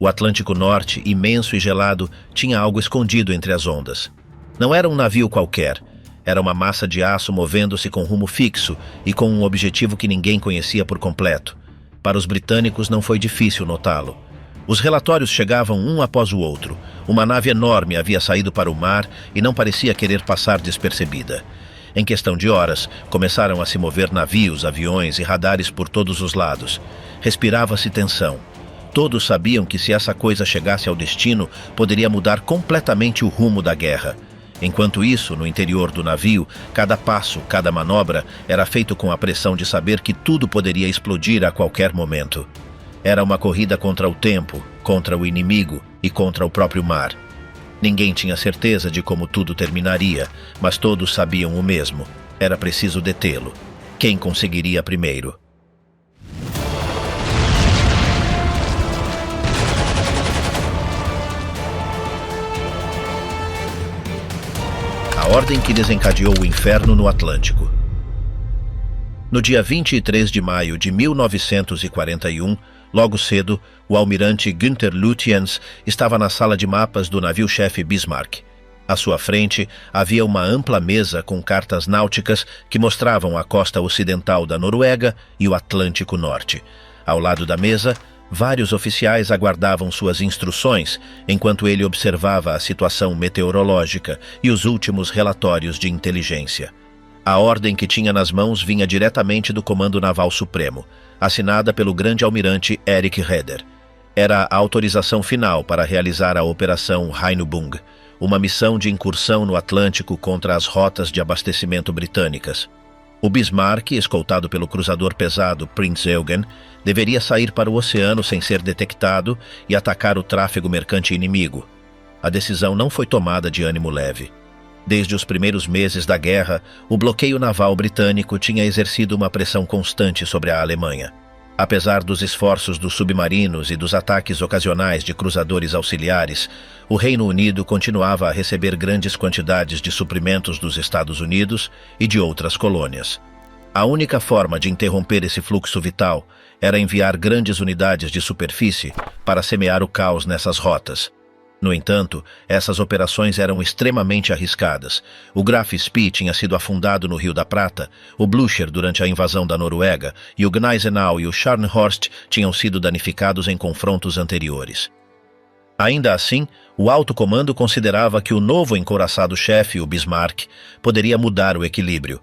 O Atlântico Norte, imenso e gelado, tinha algo escondido entre as ondas. Não era um navio qualquer. Era uma massa de aço movendo-se com rumo fixo e com um objetivo que ninguém conhecia por completo. Para os britânicos não foi difícil notá-lo. Os relatórios chegavam um após o outro. Uma nave enorme havia saído para o mar e não parecia querer passar despercebida. Em questão de horas, começaram a se mover navios, aviões e radares por todos os lados. Respirava-se tensão. Todos sabiam que se essa coisa chegasse ao destino, poderia mudar completamente o rumo da guerra. Enquanto isso, no interior do navio, cada passo, cada manobra era feito com a pressão de saber que tudo poderia explodir a qualquer momento. Era uma corrida contra o tempo, contra o inimigo e contra o próprio mar. Ninguém tinha certeza de como tudo terminaria, mas todos sabiam o mesmo. Era preciso detê-lo. Quem conseguiria primeiro? A ordem que desencadeou o inferno no Atlântico. No dia 23 de maio de 1941, logo cedo, o almirante Günther Lutyens estava na sala de mapas do navio-chefe Bismarck. À sua frente, havia uma ampla mesa com cartas náuticas que mostravam a costa ocidental da Noruega e o Atlântico Norte. Ao lado da mesa, vários oficiais aguardavam suas instruções enquanto ele observava a situação meteorológica e os últimos relatórios de inteligência. A ordem que tinha nas mãos vinha diretamente do Comando Naval Supremo, assinada pelo grande almirante Erich Raeder. Era a autorização final para realizar a Operação Rheinübung, uma missão de incursão no Atlântico contra as rotas de abastecimento britânicas. O Bismarck, escoltado pelo cruzador pesado Prinz Eugen, deveria sair para o oceano sem ser detectado e atacar o tráfego mercante inimigo. A decisão não foi tomada de ânimo leve. Desde os primeiros meses da guerra, o bloqueio naval britânico tinha exercido uma pressão constante sobre a Alemanha. Apesar dos esforços dos submarinos e dos ataques ocasionais de cruzadores auxiliares, o Reino Unido continuava a receber grandes quantidades de suprimentos dos Estados Unidos e de outras colônias. A única forma de interromper esse fluxo vital era enviar grandes unidades de superfície para semear o caos nessas rotas. No entanto, essas operações eram extremamente arriscadas. O Graf Spee tinha sido afundado no Rio da Prata, o Blücher durante a invasão da Noruega e o Gneisenau e o Scharnhorst tinham sido danificados em confrontos anteriores. Ainda assim, o alto comando considerava que o novo encouraçado-chefe, o Bismarck, poderia mudar o equilíbrio.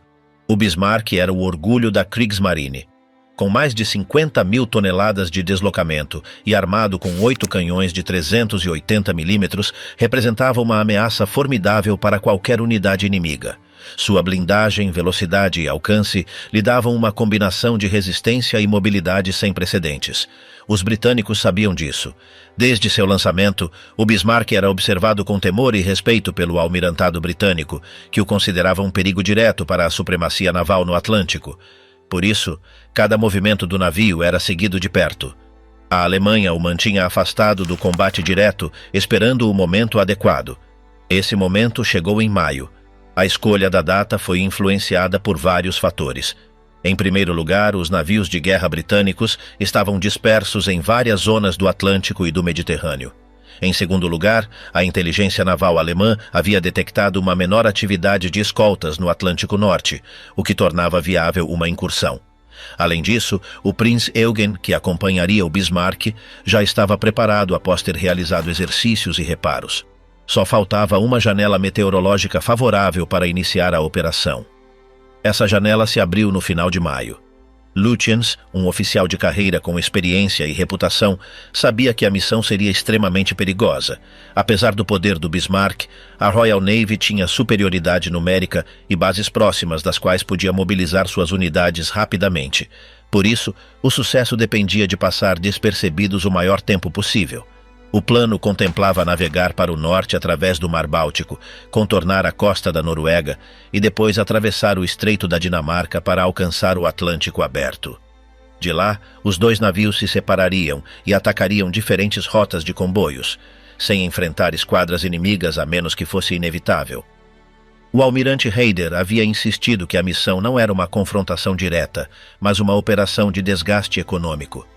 O Bismarck era o orgulho da Kriegsmarine. Com mais de 50 mil toneladas de deslocamento e armado com 8 canhões de 380 milímetros, representava uma ameaça formidável para qualquer unidade inimiga. Sua blindagem, velocidade e alcance lhe davam uma combinação de resistência e mobilidade sem precedentes. Os britânicos sabiam disso. Desde seu lançamento, o Bismarck era observado com temor e respeito pelo almirantado britânico, que o considerava um perigo direto para a supremacia naval no Atlântico. Por isso, cada movimento do navio era seguido de perto. A Alemanha o mantinha afastado do combate direto, esperando o momento adequado. Esse momento chegou em maio. A escolha da data foi influenciada por vários fatores. Em primeiro lugar, os navios de guerra britânicos estavam dispersos em várias zonas do Atlântico e do Mediterrâneo. Em segundo lugar, a inteligência naval alemã havia detectado uma menor atividade de escoltas no Atlântico Norte, o que tornava viável uma incursão. Além disso, o Prinz Eugen, que acompanharia o Bismarck, já estava preparado após ter realizado exercícios e reparos. Só faltava uma janela meteorológica favorável para iniciar a operação. Essa janela se abriu no final de maio. Lutyens, um oficial de carreira com experiência e reputação, sabia que a missão seria extremamente perigosa. Apesar do poder do Bismarck, a Royal Navy tinha superioridade numérica e bases próximas das quais podia mobilizar suas unidades rapidamente. Por isso, o sucesso dependia de passar despercebidos o maior tempo possível. O plano contemplava navegar para o norte através do Mar Báltico, contornar a costa da Noruega e depois atravessar o Estreito da Dinamarca para alcançar o Atlântico aberto. De lá, os dois navios se separariam e atacariam diferentes rotas de comboios, sem enfrentar esquadras inimigas a menos que fosse inevitável. O almirante Raeder havia insistido que a missão não era uma confrontação direta, mas uma operação de desgaste econômico.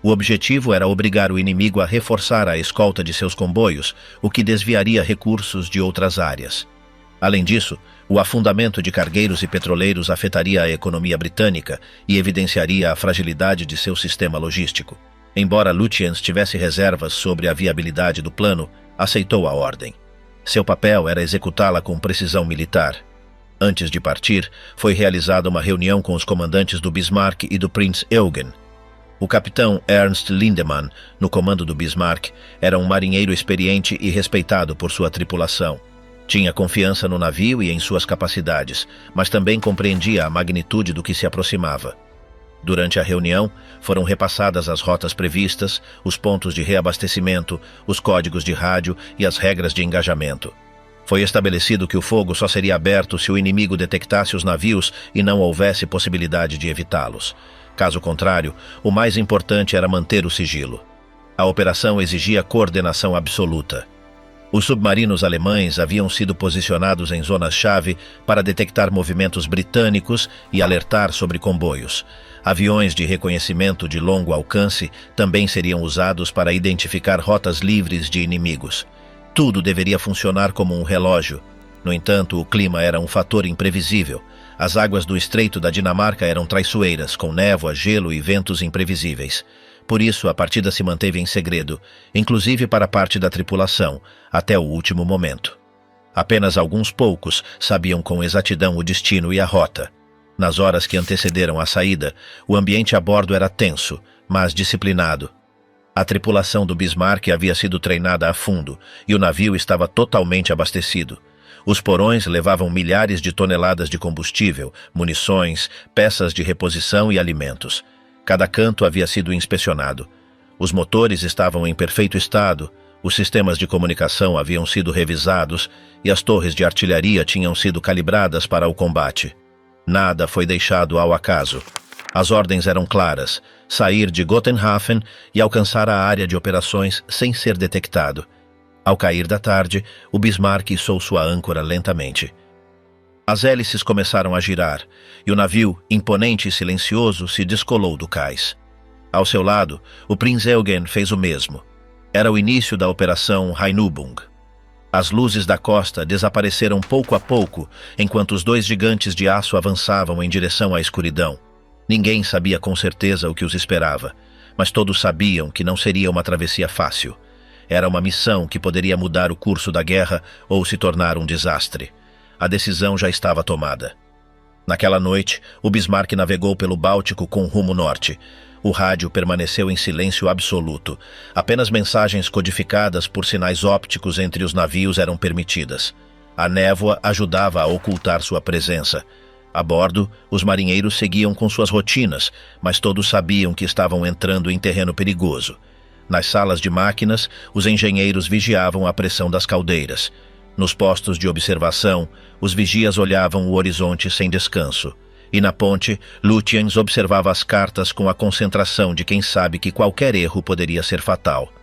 O objetivo era obrigar o inimigo a reforçar a escolta de seus comboios, o que desviaria recursos de outras áreas. Além disso, o afundamento de cargueiros e petroleiros afetaria a economia britânica e evidenciaria a fragilidade de seu sistema logístico. Embora Lutyens tivesse reservas sobre a viabilidade do plano, aceitou a ordem. Seu papel era executá-la com precisão militar. Antes de partir, foi realizada uma reunião com os comandantes do Bismarck e do Prinz Eugen. O capitão Ernst Lindemann, no comando do Bismarck, era um marinheiro experiente e respeitado por sua tripulação. Tinha confiança no navio e em suas capacidades, mas também compreendia a magnitude do que se aproximava. Durante a reunião, foram repassadas as rotas previstas, os pontos de reabastecimento, os códigos de rádio e as regras de engajamento. Foi estabelecido que o fogo só seria aberto se o inimigo detectasse os navios e não houvesse possibilidade de evitá-los. Caso contrário, o mais importante era manter o sigilo. A operação exigia coordenação absoluta. Os submarinos alemães haviam sido posicionados em zonas-chave para detectar movimentos britânicos e alertar sobre comboios. Aviões de reconhecimento de longo alcance também seriam usados para identificar rotas livres de inimigos. Tudo deveria funcionar como um relógio. No entanto, o clima era um fator imprevisível. As águas do Estreito da Dinamarca eram traiçoeiras, com névoa, gelo e ventos imprevisíveis. Por isso, a partida se manteve em segredo, inclusive para parte da tripulação, até o último momento. Apenas alguns poucos sabiam com exatidão o destino e a rota. Nas horas que antecederam a saída, o ambiente a bordo era tenso, mas disciplinado. A tripulação do Bismarck havia sido treinada a fundo, e o navio estava totalmente abastecido. Os porões levavam milhares de toneladas de combustível, munições, peças de reposição e alimentos. Cada canto havia sido inspecionado. Os motores estavam em perfeito estado, os sistemas de comunicação haviam sido revisados e as torres de artilharia tinham sido calibradas para o combate. Nada foi deixado ao acaso. As ordens eram claras: sair de Gotenhafen e alcançar a área de operações sem ser detectado. Ao cair da tarde, o Bismarck içou sua âncora lentamente. As hélices começaram a girar, e o navio, imponente e silencioso, se descolou do cais. Ao seu lado, o Prinz Eugen fez o mesmo. Era o início da Operação Rheinübung. As luzes da costa desapareceram pouco a pouco, enquanto os dois gigantes de aço avançavam em direção à escuridão. Ninguém sabia com certeza o que os esperava, mas todos sabiam que não seria uma travessia fácil. Era uma missão que poderia mudar o curso da guerra ou se tornar um desastre. A decisão já estava tomada. Naquela noite, o Bismarck navegou pelo Báltico com rumo norte. O rádio permaneceu em silêncio absoluto. Apenas mensagens codificadas por sinais ópticos entre os navios eram permitidas. A névoa ajudava a ocultar sua presença. A bordo, os marinheiros seguiam com suas rotinas, mas todos sabiam que estavam entrando em terreno perigoso. Nas salas de máquinas, os engenheiros vigiavam a pressão das caldeiras. Nos postos de observação, os vigias olhavam o horizonte sem descanso. E na ponte, Lutyens observava as cartas com a concentração de quem sabe que qualquer erro poderia ser fatal.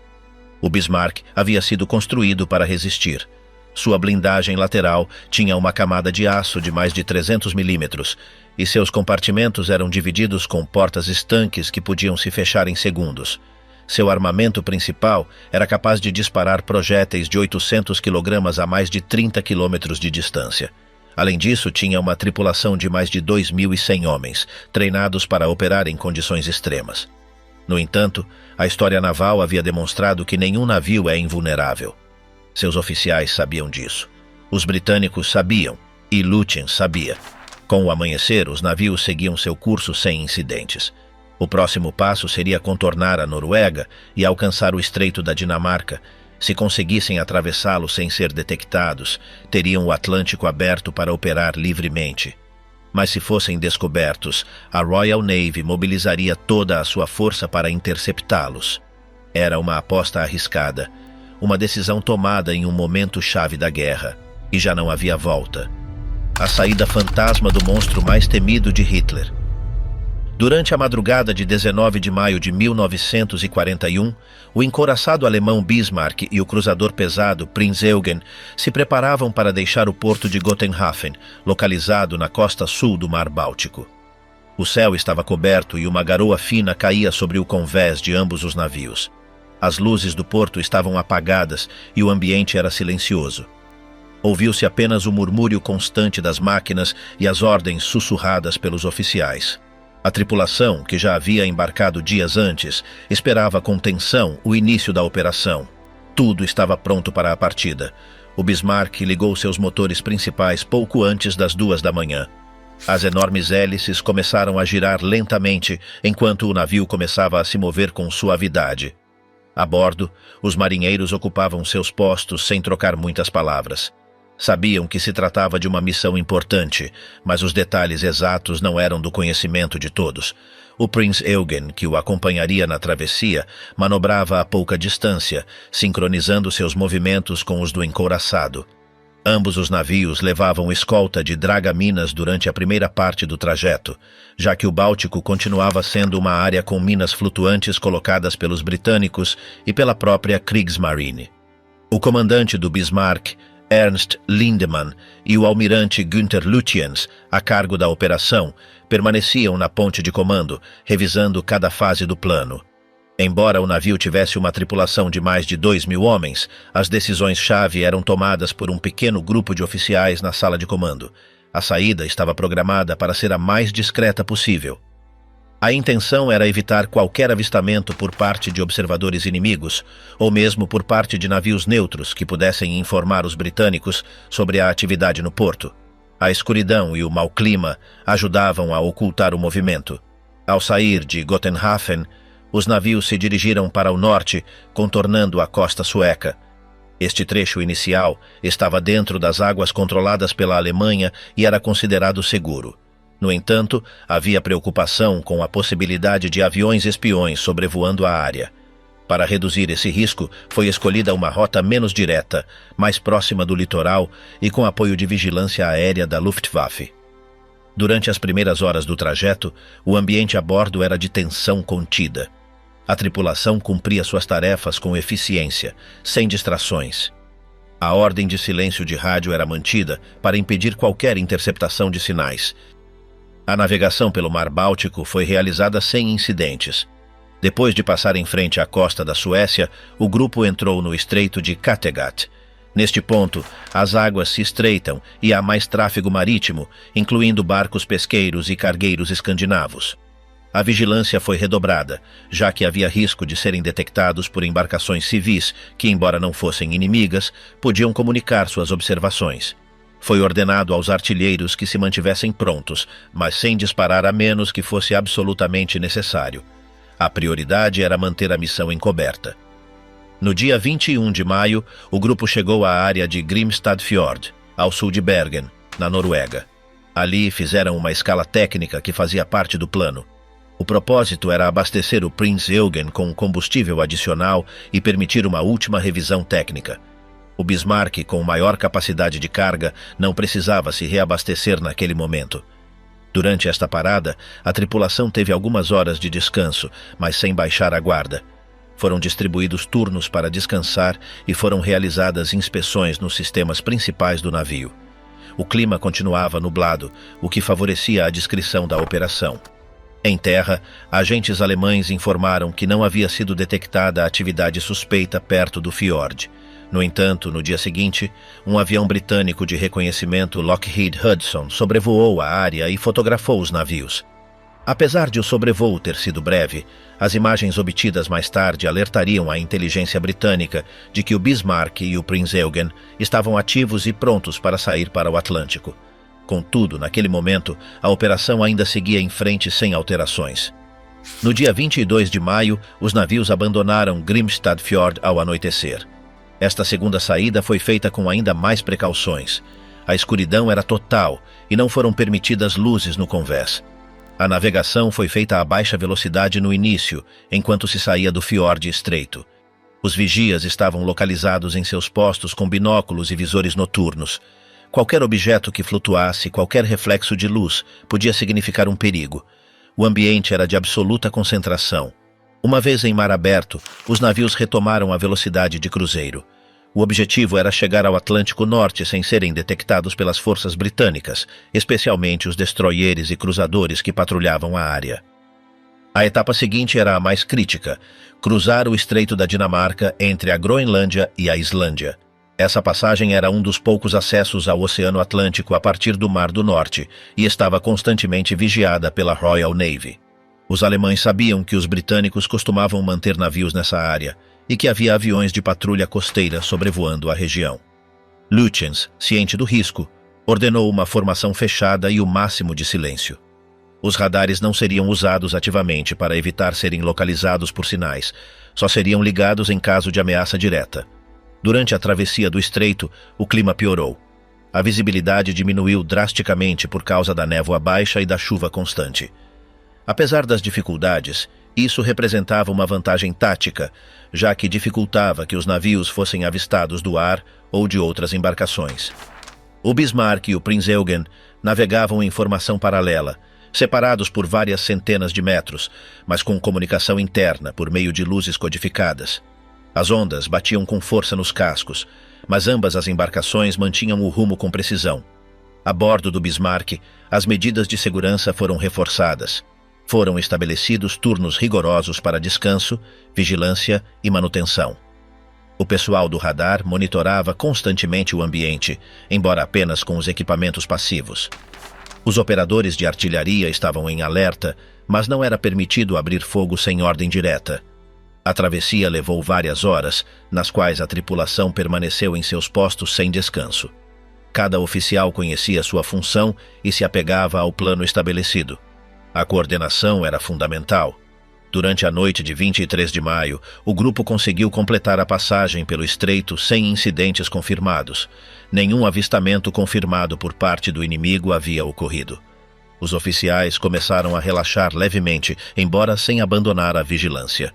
O Bismarck havia sido construído para resistir. Sua blindagem lateral tinha uma camada de aço de mais de 300 milímetros, e seus compartimentos eram divididos com portas estanques que podiam se fechar em segundos. Seu armamento principal era capaz de disparar projéteis de 800 kg a mais de 30 km de distância. Além disso, tinha uma tripulação de mais de 2.100 homens, treinados para operar em condições extremas. No entanto, a história naval havia demonstrado que nenhum navio é invulnerável. Seus oficiais sabiam disso. Os britânicos sabiam, e Lutyens sabia. Com o amanhecer, os navios seguiam seu curso sem incidentes. O próximo passo seria contornar a Noruega e alcançar o Estreito da Dinamarca. Se conseguissem atravessá-lo sem ser detectados, teriam o Atlântico aberto para operar livremente. Mas se fossem descobertos, a Royal Navy mobilizaria toda a sua força para interceptá-los. Era uma aposta arriscada, uma decisão tomada em um momento-chave da guerra, e já não havia volta. A saída fantasma do monstro mais temido de Hitler. Durante a madrugada de 19 de maio de 1941, o encouraçado alemão Bismarck e o cruzador pesado Prinz Eugen se preparavam para deixar o porto de Gotenhafen, localizado na costa sul do Mar Báltico. O céu estava coberto e uma garoa fina caía sobre o convés de ambos os navios. As luzes do porto estavam apagadas e o ambiente era silencioso. Ouviu-se apenas o murmúrio constante das máquinas e as ordens sussurradas pelos oficiais. A tripulação, que já havia embarcado dias antes, esperava com tensão o início da operação. Tudo estava pronto para a partida. O Bismarck ligou seus motores principais pouco antes das 2 da manhã. As enormes hélices começaram a girar lentamente enquanto o navio começava a se mover com suavidade. A bordo, os marinheiros ocupavam seus postos sem trocar muitas palavras. Sabiam que se tratava de uma missão importante, mas os detalhes exatos não eram do conhecimento de todos. O Prinz Eugen, que o acompanharia na travessia, manobrava a pouca distância, sincronizando seus movimentos com os do encouraçado. Ambos os navios levavam escolta de dragaminas durante a primeira parte do trajeto, já que o Báltico continuava sendo uma área com minas flutuantes colocadas pelos britânicos e pela própria Kriegsmarine. O comandante do Bismarck, Ernst Lindemann, e o almirante Günther Lutyens, a cargo da operação, permaneciam na ponte de comando, revisando cada fase do plano. Embora o navio tivesse uma tripulação de mais de 2.000 homens, as decisões-chave eram tomadas por um pequeno grupo de oficiais na sala de comando. A saída estava programada para ser a mais discreta possível. A intenção era evitar qualquer avistamento por parte de observadores inimigos, ou mesmo por parte de navios neutros que pudessem informar os britânicos sobre a atividade no porto. A escuridão e o mau clima ajudavam a ocultar o movimento. Ao sair de Gotenhafen, os navios se dirigiram para o norte, contornando a costa sueca. Este trecho inicial estava dentro das águas controladas pela Alemanha e era considerado seguro. No entanto, havia preocupação com a possibilidade de aviões espiões sobrevoando a área. Para reduzir esse risco, foi escolhida uma rota menos direta, mais próxima do litoral e com apoio de vigilância aérea da Luftwaffe. Durante as primeiras horas do trajeto, o ambiente a bordo era de tensão contida. A tripulação cumpria suas tarefas com eficiência, sem distrações. A ordem de silêncio de rádio era mantida para impedir qualquer interceptação de sinais. A navegação pelo Mar Báltico foi realizada sem incidentes. Depois de passar em frente à costa da Suécia, o grupo entrou no Estreito de Kattegat. Neste ponto, as águas se estreitam e há mais tráfego marítimo, incluindo barcos pesqueiros e cargueiros escandinavos. A vigilância foi redobrada, já que havia risco de serem detectados por embarcações civis que, embora não fossem inimigas, podiam comunicar suas observações. Foi ordenado aos artilheiros que se mantivessem prontos, mas sem disparar a menos que fosse absolutamente necessário. A prioridade era manter a missão encoberta. No dia 21 de maio, o grupo chegou à área de Grimstad-Fjord, ao sul de Bergen, na Noruega. Ali fizeram uma escala técnica que fazia parte do plano. O propósito era abastecer o Prinz Eugen com combustível adicional e permitir uma última revisão técnica. O Bismarck, com maior capacidade de carga, não precisava se reabastecer naquele momento. Durante esta parada, a tripulação teve algumas horas de descanso, mas sem baixar a guarda. Foram distribuídos turnos para descansar e foram realizadas inspeções nos sistemas principais do navio. O clima continuava nublado, o que favorecia a descrição da operação. Em terra, agentes alemães informaram que não havia sido detectada atividade suspeita perto do fiord. No entanto, no dia seguinte, um avião britânico de reconhecimento Lockheed Hudson sobrevoou a área e fotografou os navios. Apesar de o sobrevoo ter sido breve, as imagens obtidas mais tarde alertariam a inteligência britânica de que o Bismarck e o Prinz Eugen estavam ativos e prontos para sair para o Atlântico. Contudo, naquele momento, a operação ainda seguia em frente sem alterações. No dia 22 de maio, os navios abandonaram Grimstad-Fjord ao anoitecer. Esta segunda saída foi feita com ainda mais precauções. A escuridão era total e não foram permitidas luzes no convés. A navegação foi feita a baixa velocidade no início, enquanto se saía do fiord estreito. Os vigias estavam localizados em seus postos com binóculos e visores noturnos. Qualquer objeto que flutuasse, qualquer reflexo de luz, podia significar um perigo. O ambiente era de absoluta concentração. Uma vez em mar aberto, os navios retomaram a velocidade de cruzeiro. O objetivo era chegar ao Atlântico Norte sem serem detectados pelas forças britânicas, especialmente os destroyers e cruzadores que patrulhavam a área. A etapa seguinte era a mais crítica: cruzar o Estreito da Dinamarca entre a Groenlândia e a Islândia. Essa passagem era um dos poucos acessos ao Oceano Atlântico a partir do Mar do Norte e estava constantemente vigiada pela Royal Navy. Os alemães sabiam que os britânicos costumavam manter navios nessa área e que havia aviões de patrulha costeira sobrevoando a região. Lutyens, ciente do risco, ordenou uma formação fechada e o máximo de silêncio. Os radares não seriam usados ativamente para evitar serem localizados por sinais, só seriam ligados em caso de ameaça direta. Durante a travessia do estreito, o clima piorou. A visibilidade diminuiu drasticamente por causa da névoa baixa e da chuva constante. Apesar das dificuldades, isso representava uma vantagem tática, já que dificultava que os navios fossem avistados do ar ou de outras embarcações. O Bismarck e o Prinz Eugen navegavam em formação paralela, separados por várias centenas de metros, mas com comunicação interna por meio de luzes codificadas. As ondas batiam com força nos cascos, mas ambas as embarcações mantinham o rumo com precisão. A bordo do Bismarck, as medidas de segurança foram reforçadas. Foram estabelecidos turnos rigorosos para descanso, vigilância e manutenção. O pessoal do radar monitorava constantemente o ambiente, embora apenas com os equipamentos passivos. Os operadores de artilharia estavam em alerta, mas não era permitido abrir fogo sem ordem direta. A travessia levou várias horas, nas quais a tripulação permaneceu em seus postos sem descanso. Cada oficial conhecia sua função e se apegava ao plano estabelecido. A coordenação era fundamental. Durante a noite de 23 de maio, o grupo conseguiu completar a passagem pelo estreito sem incidentes confirmados. Nenhum avistamento confirmado por parte do inimigo havia ocorrido. Os oficiais começaram a relaxar levemente, embora sem abandonar a vigilância.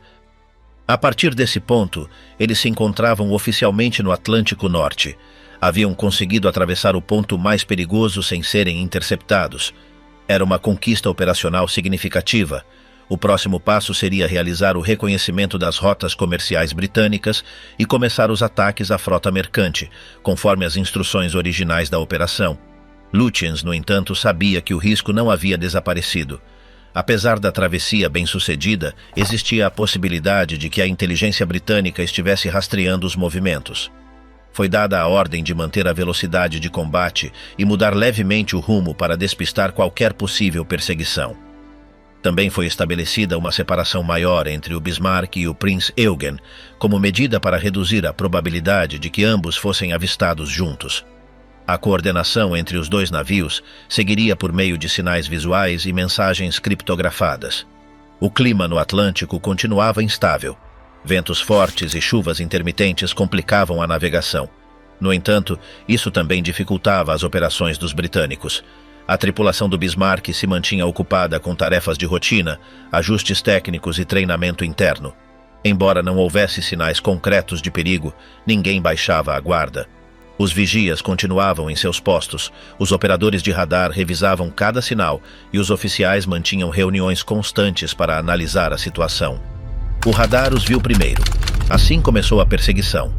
A partir desse ponto, eles se encontravam oficialmente no Atlântico Norte. Haviam conseguido atravessar o ponto mais perigoso sem serem interceptados. Era uma conquista operacional significativa. O próximo passo seria realizar o reconhecimento das rotas comerciais britânicas e começar os ataques à frota mercante, conforme as instruções originais da operação. Lutyens, no entanto, sabia que o risco não havia desaparecido. Apesar da travessia bem-sucedida, existia a possibilidade de que a inteligência britânica estivesse rastreando os movimentos. Foi dada a ordem de manter a velocidade de combate e mudar levemente o rumo para despistar qualquer possível perseguição. Também foi estabelecida uma separação maior entre o Bismarck e o Prinz Eugen, como medida para reduzir a probabilidade de que ambos fossem avistados juntos. A coordenação entre os dois navios seguiria por meio de sinais visuais e mensagens criptografadas. O clima no Atlântico continuava instável. Ventos fortes e chuvas intermitentes complicavam a navegação. No entanto, isso também dificultava as operações dos britânicos. A tripulação do Bismarck se mantinha ocupada com tarefas de rotina, ajustes técnicos e treinamento interno. Embora não houvesse sinais concretos de perigo, ninguém baixava a guarda. Os vigias continuavam em seus postos, os operadores de radar revisavam cada sinal e os oficiais mantinham reuniões constantes para analisar a situação. O radar os viu primeiro. Assim começou a perseguição.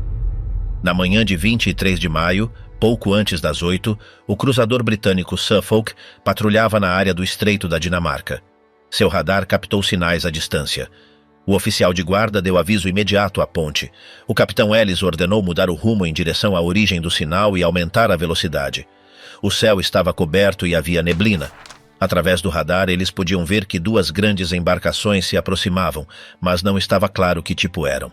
Na manhã de 23 de maio, pouco antes das 8, o cruzador britânico Suffolk patrulhava na área do Estreito da Dinamarca. Seu radar captou sinais à distância. O oficial de guarda deu aviso imediato à ponte. O capitão Ellis ordenou mudar o rumo em direção à origem do sinal e aumentar a velocidade. O céu estava coberto e havia neblina. Através do radar, eles podiam ver que duas grandes embarcações se aproximavam, mas não estava claro que tipo eram.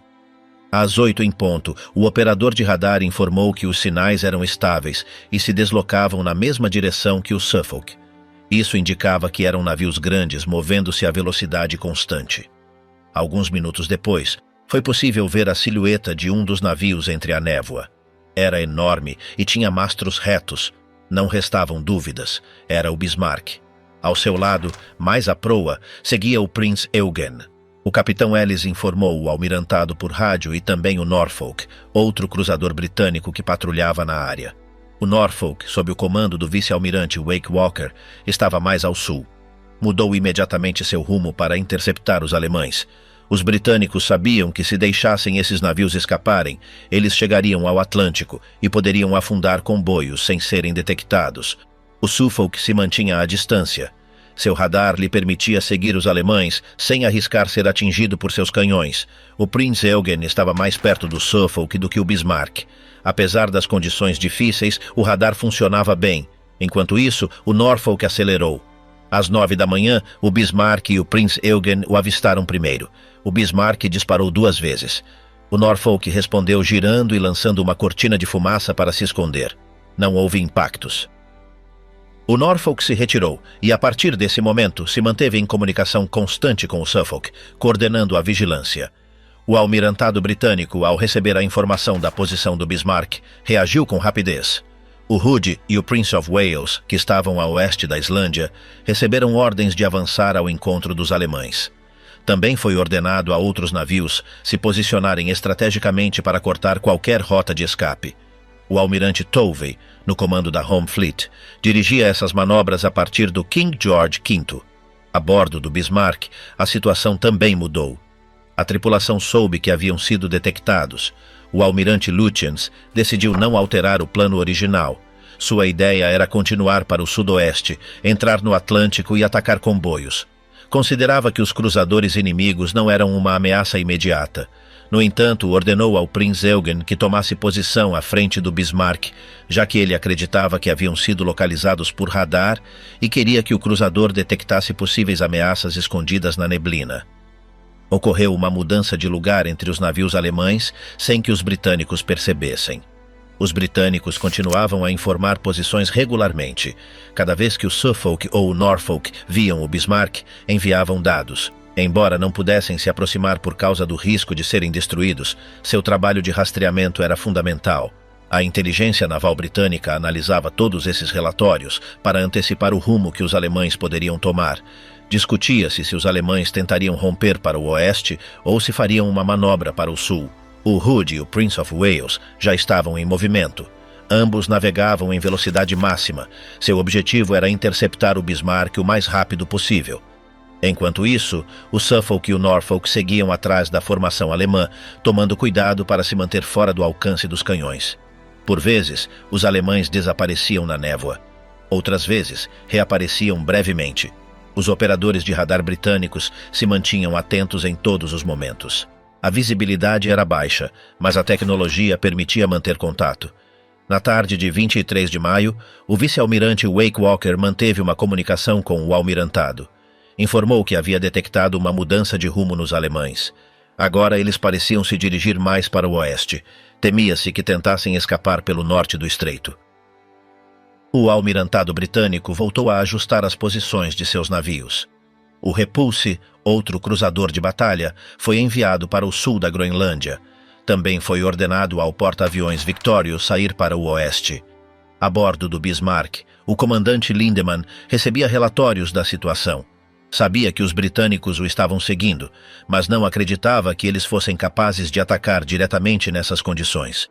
Às 8 em ponto, o operador de radar informou que os sinais eram estáveis e se deslocavam na mesma direção que o Suffolk. Isso indicava que eram navios grandes movendo-se a velocidade constante. Alguns minutos depois, foi possível ver a silhueta de um dos navios entre a névoa. Era enorme e tinha mastros retos. Não restavam dúvidas. Era o Bismarck. Ao seu lado, mais à proa, seguia o Prinz Eugen. O capitão Ellis informou o almirantado por rádio e também o Norfolk, outro cruzador britânico que patrulhava na área. O Norfolk, sob o comando do vice-almirante Wake Walker, estava mais ao sul. Mudou imediatamente seu rumo para interceptar os alemães. Os britânicos sabiam que se deixassem esses navios escaparem, eles chegariam ao Atlântico e poderiam afundar comboios sem serem detectados. O Suffolk se mantinha à distância. Seu radar lhe permitia seguir os alemães sem arriscar ser atingido por seus canhões. O Prinz Eugen estava mais perto do Suffolk do que o Bismarck. Apesar das condições difíceis, o radar funcionava bem. Enquanto isso, o Norfolk acelerou. Às 9 da manhã, o Bismarck e o Prinz Eugen o avistaram primeiro. O Bismarck disparou 2 vezes. O Norfolk respondeu girando e lançando uma cortina de fumaça para se esconder. Não houve impactos. O Norfolk se retirou e, a partir desse momento, se manteve em comunicação constante com o Suffolk, coordenando a vigilância. O almirantado britânico, ao receber a informação da posição do Bismarck, reagiu com rapidez. O Hood e o Prince of Wales, que estavam a oeste da Islândia, receberam ordens de avançar ao encontro dos alemães. Também foi ordenado a outros navios se posicionarem estrategicamente para cortar qualquer rota de escape. O almirante Tovey, no comando da Home Fleet, dirigia essas manobras a partir do King George V. A bordo do Bismarck, a situação também mudou. A tripulação soube que haviam sido detectados. O almirante Lutyens decidiu não alterar o plano original. Sua ideia era continuar para o sudoeste, entrar no Atlântico e atacar comboios. Considerava que os cruzadores inimigos não eram uma ameaça imediata. No entanto, ordenou ao Prinz Eugen que tomasse posição à frente do Bismarck, já que ele acreditava que haviam sido localizados por radar e queria que o cruzador detectasse possíveis ameaças escondidas na neblina. Ocorreu uma mudança de lugar entre os navios alemães sem que os britânicos percebessem. Os britânicos continuavam a informar posições regularmente. Cada vez que o Suffolk ou o Norfolk viam o Bismarck, enviavam dados. Embora não pudessem se aproximar por causa do risco de serem destruídos, seu trabalho de rastreamento era fundamental. A inteligência naval britânica analisava todos esses relatórios para antecipar o rumo que os alemães poderiam tomar. Discutia-se se os alemães tentariam romper para o oeste ou se fariam uma manobra para o sul. O Hood e o Prince of Wales já estavam em movimento. Ambos navegavam em velocidade máxima. Seu objetivo era interceptar o Bismarck o mais rápido possível. Enquanto isso, o Suffolk e o Norfolk seguiam atrás da formação alemã, tomando cuidado para se manter fora do alcance dos canhões. Por vezes, os alemães desapareciam na névoa. Outras vezes, reapareciam brevemente. Os operadores de radar britânicos se mantinham atentos em todos os momentos. A visibilidade era baixa, mas a tecnologia permitia manter contato. Na tarde de 23 de maio, o vice-almirante Wake Walker manteve uma comunicação com o almirantado. Informou que havia detectado uma mudança de rumo nos alemães. Agora eles pareciam se dirigir mais para o oeste. Temia-se que tentassem escapar pelo norte do estreito. O almirantado britânico voltou a ajustar as posições de seus navios. O Repulse, outro cruzador de batalha, foi enviado para o sul da Groenlândia. Também foi ordenado ao porta-aviões Victorious sair para o oeste. A bordo do Bismarck, o comandante Lindemann recebia relatórios da situação. Sabia que os britânicos o estavam seguindo, mas não acreditava que eles fossem capazes de atacar diretamente nessas condições.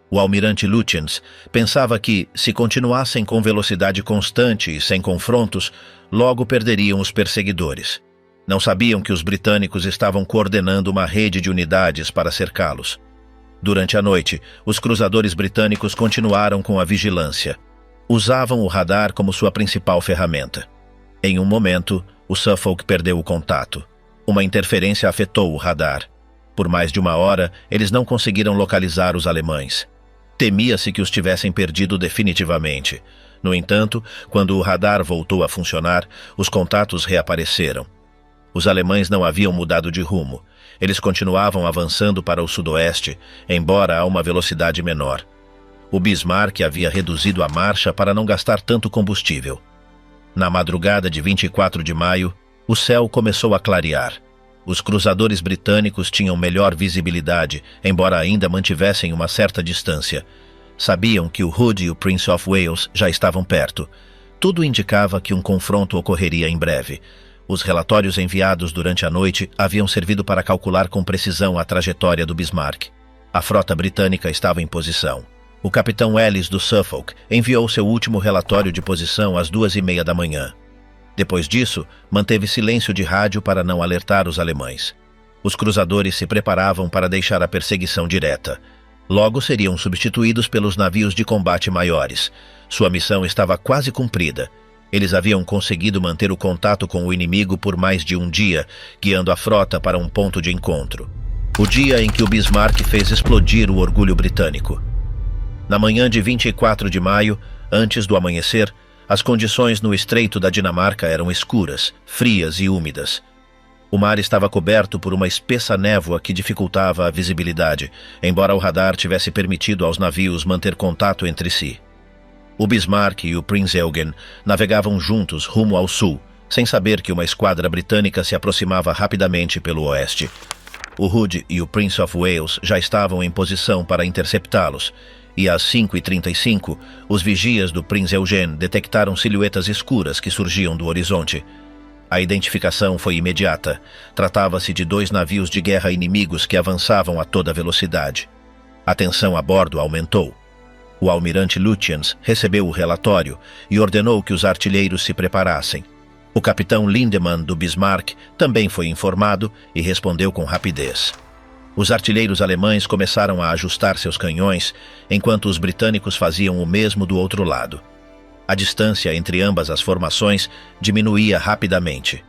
O almirante Lutyens pensava que, se continuassem com velocidade constante e sem confrontos, logo perderiam os perseguidores. Não sabiam que os britânicos estavam coordenando uma rede de unidades para cercá-los. Durante a noite, os cruzadores britânicos continuaram com a vigilância. Usavam o radar como sua principal ferramenta. Em um momento, o Suffolk perdeu o contato. Uma interferência afetou o radar. Por mais de 1 hora, eles não conseguiram localizar os alemães. Temia-se que os tivessem perdido definitivamente. No entanto, quando o radar voltou a funcionar, os contatos reapareceram. Os alemães não haviam mudado de rumo. Eles continuavam avançando para o sudoeste, embora a uma velocidade menor. O Bismarck havia reduzido a marcha para não gastar tanto combustível. Na madrugada de 24 de maio, o céu começou a clarear. Os cruzadores britânicos tinham melhor visibilidade, embora ainda mantivessem uma certa distância. Sabiam que o Hood e o Prince of Wales já estavam perto. Tudo indicava que um confronto ocorreria em breve. Os relatórios enviados durante a noite haviam servido para calcular com precisão a trajetória do Bismarck. A frota britânica estava em posição. O capitão Ellis do Suffolk enviou seu último relatório de posição às 2h30 da manhã. Depois disso, manteve silêncio de rádio para não alertar os alemães. Os cruzadores se preparavam para deixar a perseguição direta. Logo seriam substituídos pelos navios de combate maiores. Sua missão estava quase cumprida. Eles haviam conseguido manter o contato com o inimigo por mais de um dia, guiando a frota para um ponto de encontro. O dia em que o Bismarck fez explodir o orgulho britânico. Na manhã de 24 de maio, antes do amanhecer, as condições no Estreito da Dinamarca eram escuras, frias e úmidas. O mar estava coberto por uma espessa névoa que dificultava a visibilidade, embora o radar tivesse permitido aos navios manter contato entre si. O Bismarck e o Prinz Eugen navegavam juntos rumo ao sul, sem saber que uma esquadra britânica se aproximava rapidamente pelo oeste. O Hood e o Prince of Wales já estavam em posição para interceptá-los, e às 5h35, os vigias do Prinz Eugen detectaram silhuetas escuras que surgiam do horizonte. A identificação foi imediata. Tratava-se de 2 navios de guerra inimigos que avançavam a toda velocidade. A tensão a bordo aumentou. O almirante Lutyens recebeu o relatório e ordenou que os artilheiros se preparassem. O capitão Lindemann do Bismarck também foi informado e respondeu com rapidez. Os artilheiros alemães começaram a ajustar seus canhões, enquanto os britânicos faziam o mesmo do outro lado. A distância entre ambas as formações diminuía rapidamente.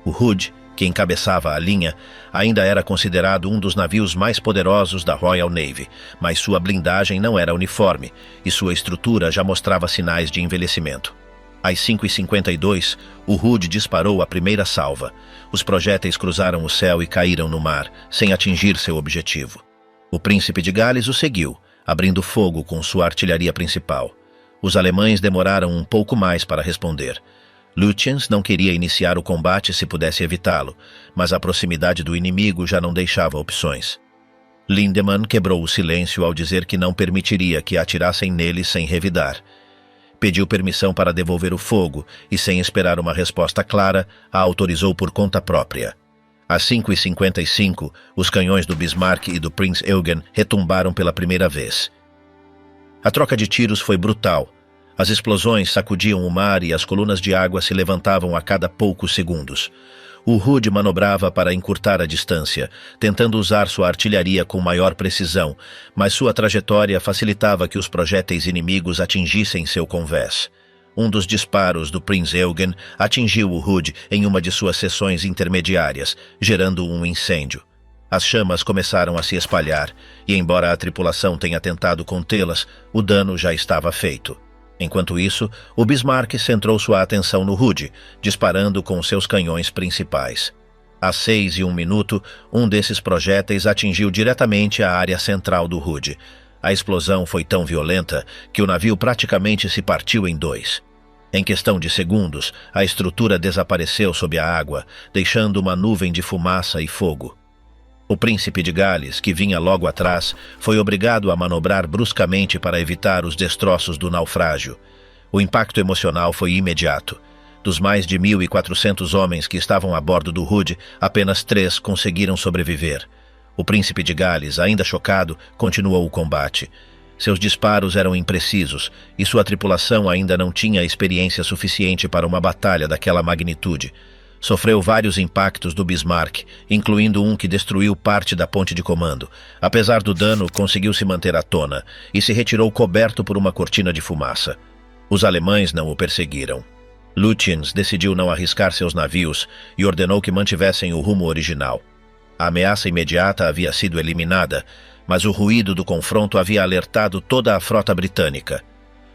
O Hood, que encabeçava a linha, ainda era considerado um dos navios mais poderosos da Royal Navy, mas sua blindagem não era uniforme e sua estrutura já mostrava sinais de envelhecimento. Às 5h52, o Hood disparou a primeira salva. Os projéteis cruzaram o céu e caíram no mar, sem atingir seu objetivo. O Príncipe de Gales o seguiu, abrindo fogo com sua artilharia principal. Os alemães demoraram um pouco mais para responder. Lutyens não queria iniciar o combate se pudesse evitá-lo, mas a proximidade do inimigo já não deixava opções. Lindemann quebrou o silêncio ao dizer que não permitiria que atirassem nele sem revidar. Pediu permissão para devolver o fogo e, sem esperar uma resposta clara, a autorizou por conta própria. Às 5h55, os canhões do Bismarck e do Prinz Eugen retumbaram pela primeira vez. A troca de tiros foi brutal. As explosões sacudiam o mar e as colunas de água se levantavam a cada poucos segundos. O Hood manobrava para encurtar a distância, tentando usar sua artilharia com maior precisão, mas sua trajetória facilitava que os projéteis inimigos atingissem seu convés. Um dos disparos do Prinz Eugen atingiu o Hood em uma de suas seções intermediárias, gerando um incêndio. As chamas começaram a se espalhar, e embora a tripulação tenha tentado contê-las, o dano já estava feito. Enquanto isso, o Bismarck centrou sua atenção no Hood, disparando com seus canhões principais. Às 6h01, um desses projéteis atingiu diretamente a área central do Hood. A explosão foi tão violenta que o navio praticamente se partiu em 2. Em questão de segundos, a estrutura desapareceu sob a água, deixando uma nuvem de fumaça e fogo. O Príncipe de Gales, que vinha logo atrás, foi obrigado a manobrar bruscamente para evitar os destroços do naufrágio. O impacto emocional foi imediato. Dos mais de 1.400 homens que estavam a bordo do Hood, apenas 3 conseguiram sobreviver. O Príncipe de Gales, ainda chocado, continuou o combate. Seus disparos eram imprecisos e sua tripulação ainda não tinha experiência suficiente para uma batalha daquela magnitude. Sofreu vários impactos do Bismarck, incluindo um que destruiu parte da ponte de comando. Apesar do dano, conseguiu se manter à tona e se retirou coberto por uma cortina de fumaça. Os alemães não o perseguiram. Lutyens decidiu não arriscar seus navios e ordenou que mantivessem o rumo original. A ameaça imediata havia sido eliminada, mas o ruído do confronto havia alertado toda a frota britânica.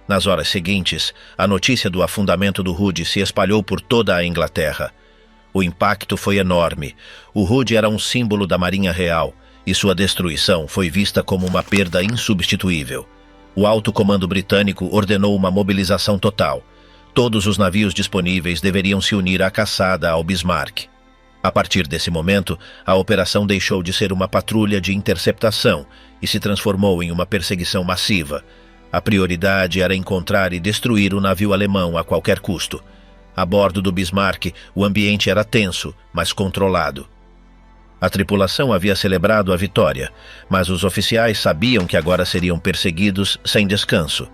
Nas horas seguintes, a notícia do afundamento do Hood se espalhou por toda a Inglaterra. O impacto foi enorme. O Hood era um símbolo da Marinha Real e sua destruição foi vista como uma perda insubstituível. O alto comando britânico ordenou uma mobilização total. Todos os navios disponíveis deveriam se unir à caçada ao Bismarck. A partir desse momento, a operação deixou de ser uma patrulha de interceptação e se transformou em uma perseguição massiva. A prioridade era encontrar e destruir o navio alemão a qualquer custo. A bordo do Bismarck, o ambiente era tenso, mas controlado. A tripulação havia celebrado a vitória, mas os oficiais sabiam que agora seriam perseguidos sem descanso.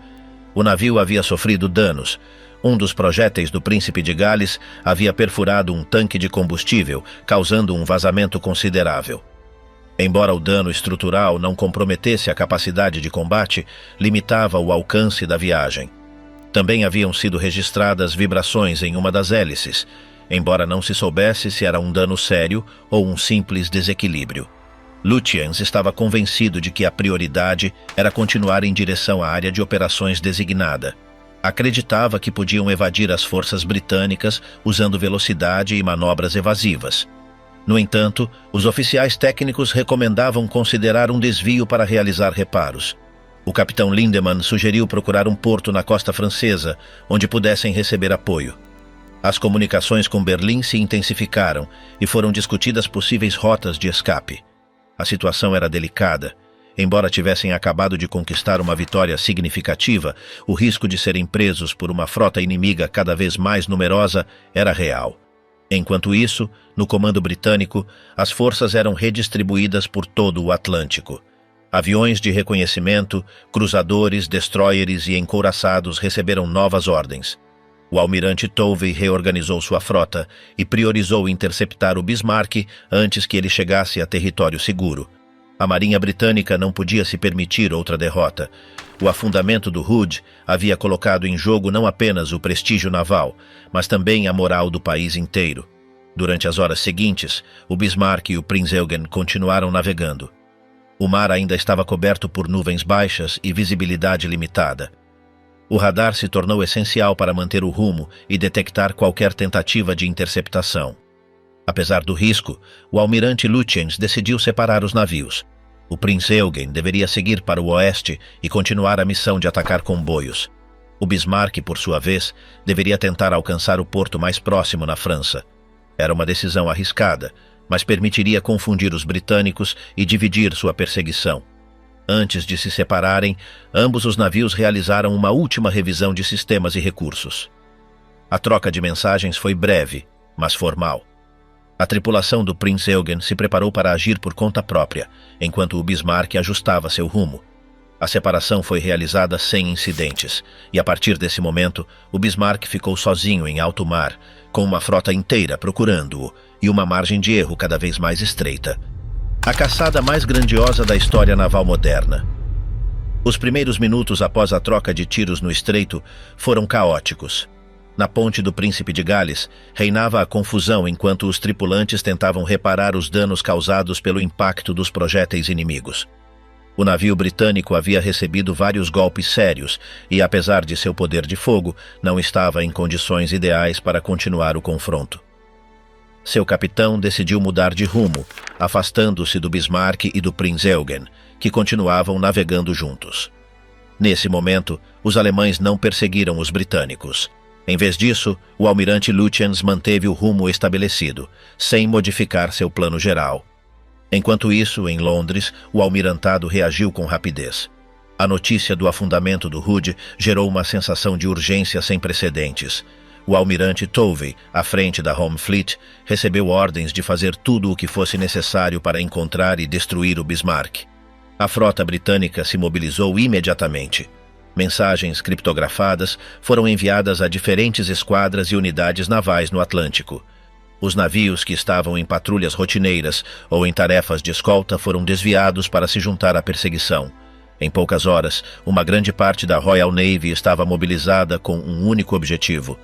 O navio havia sofrido danos. Um dos projéteis do Príncipe de Gales havia perfurado um tanque de combustível, causando um vazamento considerável. Embora o dano estrutural não comprometesse a capacidade de combate, limitava o alcance da viagem. Também haviam sido registradas vibrações em uma das hélices, embora não se soubesse se era um dano sério ou um simples desequilíbrio. Lutyens estava convencido de que a prioridade era continuar em direção à área de operações designada. Acreditava que podiam evadir as forças britânicas usando velocidade e manobras evasivas. No entanto, os oficiais técnicos recomendavam considerar um desvio para realizar reparos. O capitão Lindemann sugeriu procurar um porto na costa francesa, onde pudessem receber apoio. As comunicações com Berlim se intensificaram e foram discutidas possíveis rotas de escape. A situação era delicada. Embora tivessem acabado de conquistar uma vitória significativa, o risco de serem presos por uma frota inimiga cada vez mais numerosa era real. Enquanto isso, no comando britânico, as forças eram redistribuídas por todo o Atlântico. Aviões de reconhecimento, cruzadores, destroyers e encouraçados receberam novas ordens. O almirante Tovey reorganizou sua frota e priorizou interceptar o Bismarck antes que ele chegasse a território seguro. A Marinha Britânica não podia se permitir outra derrota. O afundamento do Hood havia colocado em jogo não apenas o prestígio naval, mas também a moral do país inteiro. Durante as horas seguintes, o Bismarck e o Prinz Eugen continuaram navegando. O mar ainda estava coberto por nuvens baixas e visibilidade limitada. O radar se tornou essencial para manter o rumo e detectar qualquer tentativa de interceptação. Apesar do risco, o almirante Lutyens decidiu separar os navios. O Prinz Eugen deveria seguir para o oeste e continuar a missão de atacar comboios. O Bismarck, por sua vez, deveria tentar alcançar o porto mais próximo na França. Era uma decisão arriscada, mas permitiria confundir os britânicos e dividir sua perseguição. Antes de se separarem, ambos os navios realizaram uma última revisão de sistemas e recursos. A troca de mensagens foi breve, mas formal. A tripulação do Prinz Eugen se preparou para agir por conta própria, enquanto o Bismarck ajustava seu rumo. A separação foi realizada sem incidentes, e a partir desse momento, o Bismarck ficou sozinho em alto mar, com uma frota inteira procurando-o e uma margem de erro cada vez mais estreita. A caçada mais grandiosa da história naval moderna. Os primeiros minutos após a troca de tiros no estreito foram caóticos. Na ponte do Príncipe de Gales, reinava a confusão enquanto os tripulantes tentavam reparar os danos causados pelo impacto dos projéteis inimigos. O navio britânico havia recebido vários golpes sérios e, apesar de seu poder de fogo, não estava em condições ideais para continuar o confronto. Seu capitão decidiu mudar de rumo, afastando-se do Bismarck e do Prinz Eugen, que continuavam navegando juntos. Nesse momento, os alemães não perseguiram os britânicos. Em vez disso, o almirante Lutyens manteve o rumo estabelecido, sem modificar seu plano geral. Enquanto isso, em Londres, o almirantado reagiu com rapidez. A notícia do afundamento do Hood gerou uma sensação de urgência sem precedentes. O almirante Tovey, à frente da Home Fleet, recebeu ordens de fazer tudo o que fosse necessário para encontrar e destruir o Bismarck. A frota britânica se mobilizou imediatamente. Mensagens criptografadas foram enviadas a diferentes esquadras e unidades navais no Atlântico. Os navios que estavam em patrulhas rotineiras ou em tarefas de escolta foram desviados para se juntar à perseguição. Em poucas horas, uma grande parte da Royal Navy estava mobilizada com um único objetivo.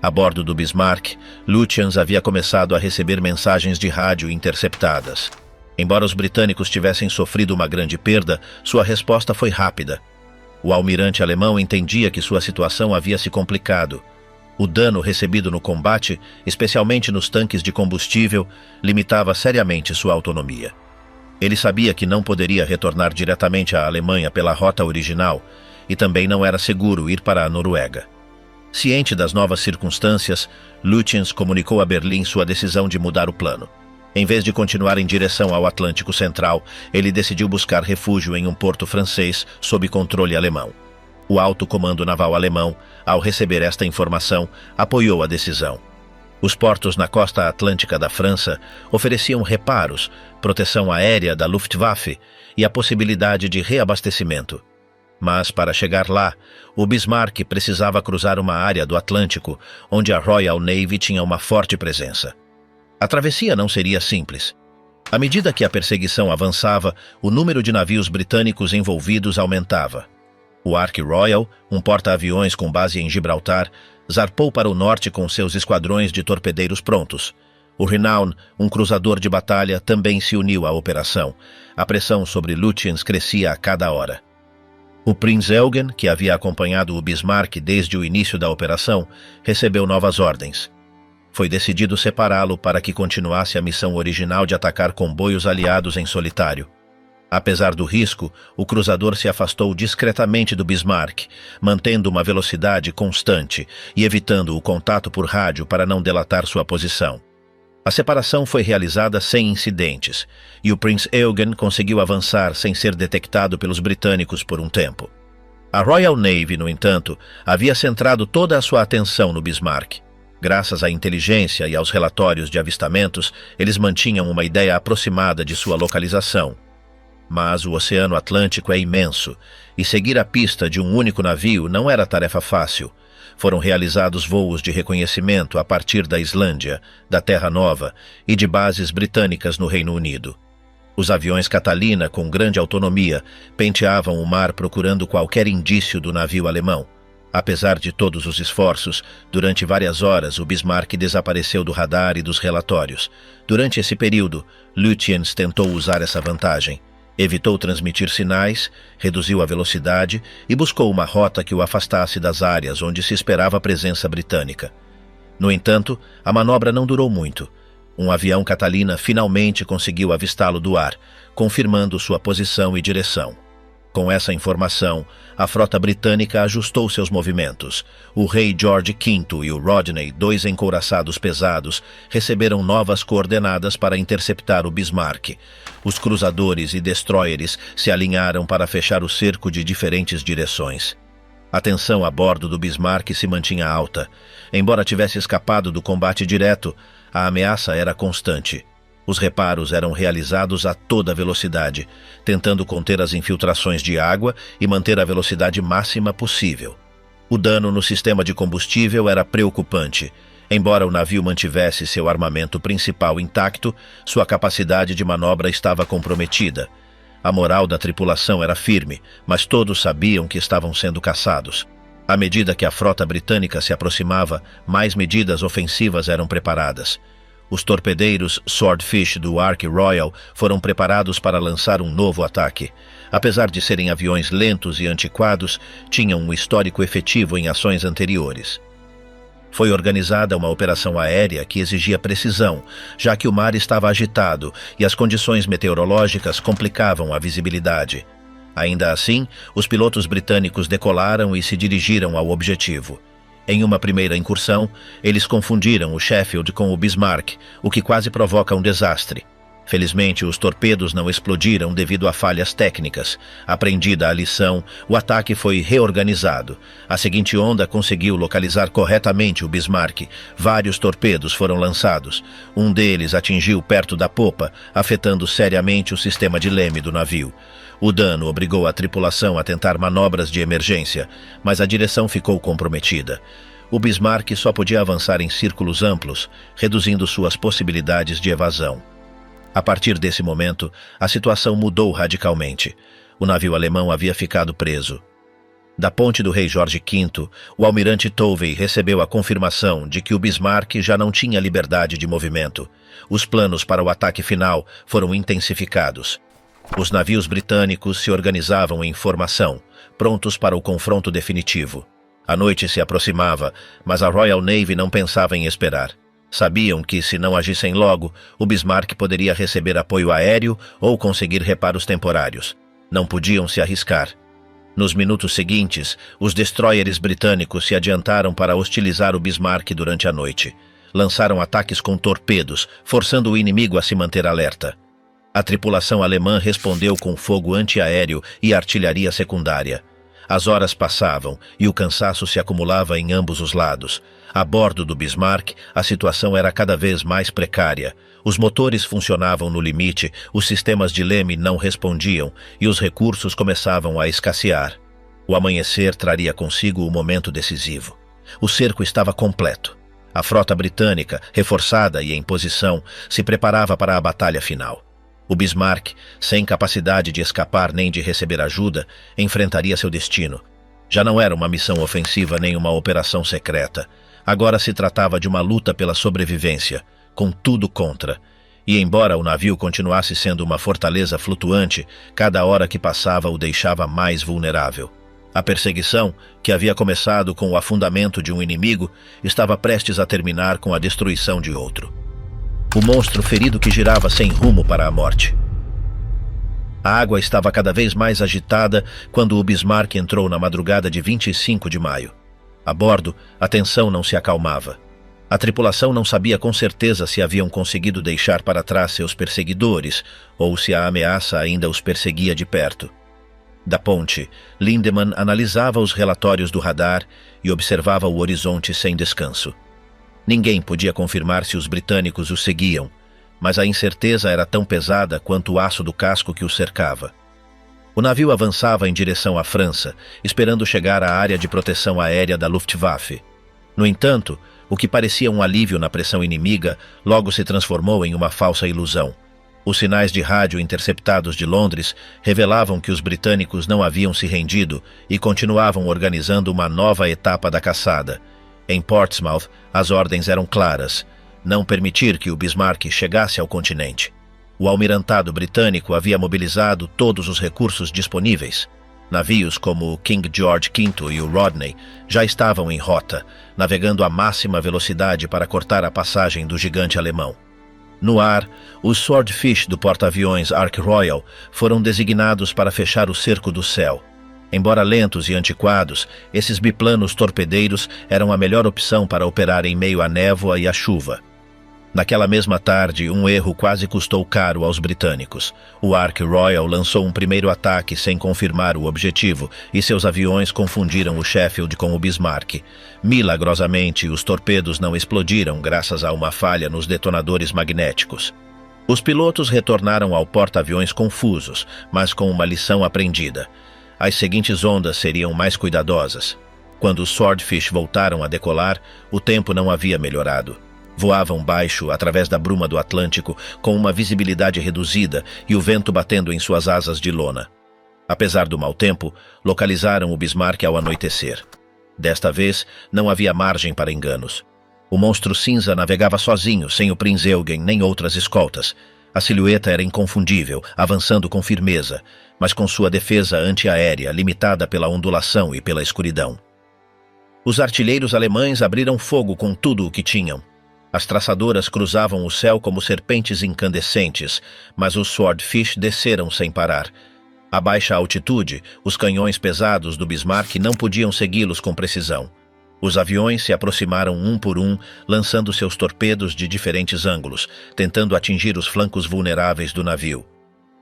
A bordo do Bismarck, Lutyens havia começado a receber mensagens de rádio interceptadas. Embora os britânicos tivessem sofrido uma grande perda, sua resposta foi rápida. O almirante alemão entendia que sua situação havia se complicado. O dano recebido no combate, especialmente nos tanques de combustível, limitava seriamente sua autonomia. Ele sabia que não poderia retornar diretamente à Alemanha pela rota original e também não era seguro ir para a Noruega. Ciente das novas circunstâncias, Lutyens comunicou a Berlim sua decisão de mudar o plano. Em vez de continuar em direção ao Atlântico Central, ele decidiu buscar refúgio em um porto francês sob controle alemão. O alto comando naval alemão, ao receber esta informação, apoiou a decisão. Os portos na costa atlântica da França ofereciam reparos, proteção aérea da Luftwaffe e a possibilidade de reabastecimento. Mas, para chegar lá, o Bismarck precisava cruzar uma área do Atlântico onde a Royal Navy tinha uma forte presença. A travessia não seria simples. À medida que a perseguição avançava, o número de navios britânicos envolvidos aumentava. O Ark Royal, um porta-aviões com base em Gibraltar, zarpou para o norte com seus esquadrões de torpedeiros prontos. O Renown, um cruzador de batalha, também se uniu à operação. A pressão sobre Lutyens crescia a cada hora. O Prinz Eugen, que havia acompanhado o Bismarck desde o início da operação, recebeu novas ordens. Foi decidido separá-lo para que continuasse a missão original de atacar comboios aliados em solitário. Apesar do risco, o cruzador se afastou discretamente do Bismarck, mantendo uma velocidade constante e evitando o contato por rádio para não delatar sua posição. A separação foi realizada sem incidentes, e o Prinz Eugen conseguiu avançar sem ser detectado pelos britânicos por um tempo. A Royal Navy, no entanto, havia centrado toda a sua atenção no Bismarck. Graças à inteligência e aos relatórios de avistamentos, eles mantinham uma ideia aproximada de sua localização. Mas o Oceano Atlântico é imenso, e seguir a pista de um único navio não era tarefa fácil. Foram realizados voos de reconhecimento a partir da Islândia, da Terra Nova e de bases britânicas no Reino Unido. Os aviões Catalina, com grande autonomia, penteavam o mar procurando qualquer indício do navio alemão. Apesar de todos os esforços, durante várias horas o Bismarck desapareceu do radar e dos relatórios. Durante esse período, Lutyens tentou usar essa vantagem. Evitou transmitir sinais, reduziu a velocidade e buscou uma rota que o afastasse das áreas onde se esperava a presença britânica. No entanto, a manobra não durou muito. Um avião Catalina finalmente conseguiu avistá-lo do ar, confirmando sua posição e direção. Com essa informação, a frota britânica ajustou seus movimentos. O rei George V e o Rodney, dois encouraçados pesados, receberam novas coordenadas para interceptar o Bismarck. Os cruzadores e destroyers se alinharam para fechar o cerco de diferentes direções. A tensão a bordo do Bismarck se mantinha alta. Embora tivesse escapado do combate direto, a ameaça era constante. Os reparos eram realizados a toda velocidade, tentando conter as infiltrações de água e manter a velocidade máxima possível. O dano no sistema de combustível era preocupante. Embora o navio mantivesse seu armamento principal intacto, sua capacidade de manobra estava comprometida. A moral da tripulação era firme, mas todos sabiam que estavam sendo caçados. À medida que a frota britânica se aproximava, mais medidas ofensivas eram preparadas. Os torpedeiros Swordfish do Ark Royal foram preparados para lançar um novo ataque. Apesar de serem aviões lentos e antiquados, tinham um histórico efetivo em ações anteriores. Foi organizada uma operação aérea que exigia precisão, já que o mar estava agitado e as condições meteorológicas complicavam a visibilidade. Ainda assim, os pilotos britânicos decolaram e se dirigiram ao objetivo. Em uma primeira incursão, eles confundiram o Sheffield com o Bismarck, o que quase provoca um desastre. Felizmente, os torpedos não explodiram devido a falhas técnicas. Aprendida a lição, o ataque foi reorganizado. A seguinte onda conseguiu localizar corretamente o Bismarck. Vários torpedos foram lançados. Um deles atingiu perto da popa, afetando seriamente o sistema de leme do navio. O dano obrigou a tripulação a tentar manobras de emergência, mas a direção ficou comprometida. O Bismarck só podia avançar em círculos amplos, reduzindo suas possibilidades de evasão. A partir desse momento, a situação mudou radicalmente. O navio alemão havia ficado preso. Da ponte do rei Jorge V, o almirante Tovey recebeu a confirmação de que o Bismarck já não tinha liberdade de movimento. Os planos para o ataque final foram intensificados. Os navios britânicos se organizavam em formação, prontos para o confronto definitivo. A noite se aproximava, mas a Royal Navy não pensava em esperar. Sabiam que, se não agissem logo, o Bismarck poderia receber apoio aéreo ou conseguir reparos temporários. Não podiam se arriscar. Nos minutos seguintes, os destroyers britânicos se adiantaram para hostilizar o Bismarck durante a noite. Lançaram ataques com torpedos, forçando o inimigo a se manter alerta. A tripulação alemã respondeu com fogo antiaéreo e artilharia secundária. As horas passavam e o cansaço se acumulava em ambos os lados. A bordo do Bismarck, a situação era cada vez mais precária. Os motores funcionavam no limite, os sistemas de leme não respondiam e os recursos começavam a escassear. O amanhecer traria consigo o momento decisivo. O cerco estava completo. A frota britânica, reforçada e em posição, se preparava para a batalha final. O Bismarck, sem capacidade de escapar nem de receber ajuda, enfrentaria seu destino. Já não era uma missão ofensiva nem uma operação secreta. Agora se tratava de uma luta pela sobrevivência, com tudo contra. E embora o navio continuasse sendo uma fortaleza flutuante, cada hora que passava o deixava mais vulnerável. A perseguição, que havia começado com o afundamento de um inimigo, estava prestes a terminar com a destruição de outro. O monstro ferido que girava sem rumo para a morte. A água estava cada vez mais agitada quando o Bismarck entrou na madrugada de 25 de maio. A bordo, a tensão não se acalmava. A tripulação não sabia com certeza se haviam conseguido deixar para trás seus perseguidores ou se a ameaça ainda os perseguia de perto. Da ponte, Lindemann analisava os relatórios do radar e observava o horizonte sem descanso. Ninguém podia confirmar se os britânicos o seguiam, mas a incerteza era tão pesada quanto o aço do casco que o cercava. O navio avançava em direção à França, esperando chegar à área de proteção aérea da Luftwaffe. No entanto, o que parecia um alívio na pressão inimiga logo se transformou em uma falsa ilusão. Os sinais de rádio interceptados de Londres revelavam que os britânicos não haviam se rendido e continuavam organizando uma nova etapa da caçada. Em Portsmouth, as ordens eram claras: não permitir que o Bismarck chegasse ao continente. O almirantado britânico havia mobilizado todos os recursos disponíveis. Navios como o King George V e o Rodney já estavam em rota, navegando a máxima velocidade para cortar a passagem do gigante alemão. No ar, os Swordfish do porta-aviões Ark Royal foram designados para fechar o cerco do céu. Embora lentos e antiquados, esses biplanos torpedeiros eram a melhor opção para operar em meio à névoa e à chuva. Naquela mesma tarde, um erro quase custou caro aos britânicos. O Ark Royal lançou um primeiro ataque sem confirmar o objetivo e seus aviões confundiram o Sheffield com o Bismarck. Milagrosamente, os torpedos não explodiram graças a uma falha nos detonadores magnéticos. Os pilotos retornaram ao porta-aviões confusos, mas com uma lição aprendida. As seguintes ondas seriam mais cuidadosas. Quando os Swordfish voltaram a decolar, o tempo não havia melhorado. Voavam baixo, através da bruma do Atlântico, com uma visibilidade reduzida e o vento batendo em suas asas de lona. Apesar do mau tempo, localizaram o Bismarck ao anoitecer. Desta vez, não havia margem para enganos. O monstro cinza navegava sozinho, sem o Prinz Eugen nem outras escoltas. A silhueta era inconfundível, avançando com firmeza, mas com sua defesa antiaérea limitada pela ondulação e pela escuridão. Os artilheiros alemães abriram fogo com tudo o que tinham. As traçadoras cruzavam o céu como serpentes incandescentes, mas os Swordfish desceram sem parar. A baixa altitude, os canhões pesados do Bismarck não podiam segui-los com precisão. Os aviões se aproximaram um por um, lançando seus torpedos de diferentes ângulos, tentando atingir os flancos vulneráveis do navio.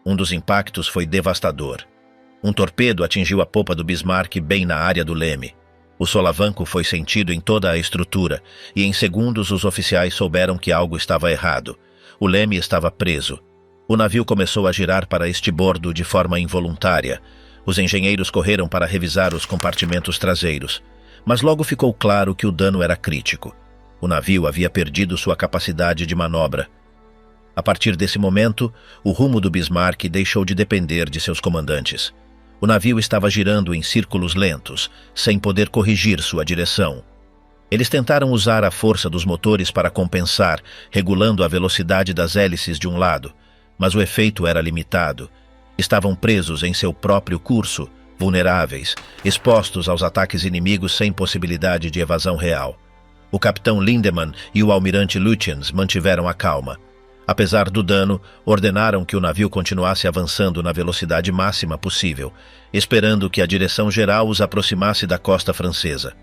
Um dos impactos foi devastador. Um torpedo atingiu a popa do Bismarck bem na área do leme. O solavanco foi sentido em toda a estrutura, e em segundos os oficiais souberam que algo estava errado. O leme estava preso. O navio começou a girar para estibordo de forma involuntária. Os engenheiros correram para revisar os compartimentos traseiros. Mas logo ficou claro que o dano era crítico. O navio havia perdido sua capacidade de manobra. A partir desse momento, o rumo do Bismarck deixou de depender de seus comandantes. O navio estava girando em círculos lentos, sem poder corrigir sua direção. Eles tentaram usar a força dos motores para compensar, regulando a velocidade das hélices de um lado, mas o efeito era limitado. Estavam presos em seu próprio curso, vulneráveis, expostos aos ataques inimigos sem possibilidade de evasão real. O capitão Lindemann e o almirante Lutyens mantiveram a calma. Apesar do dano, ordenaram que o navio continuasse avançando na velocidade máxima possível, esperando que a direção geral os aproximasse da costa francesa.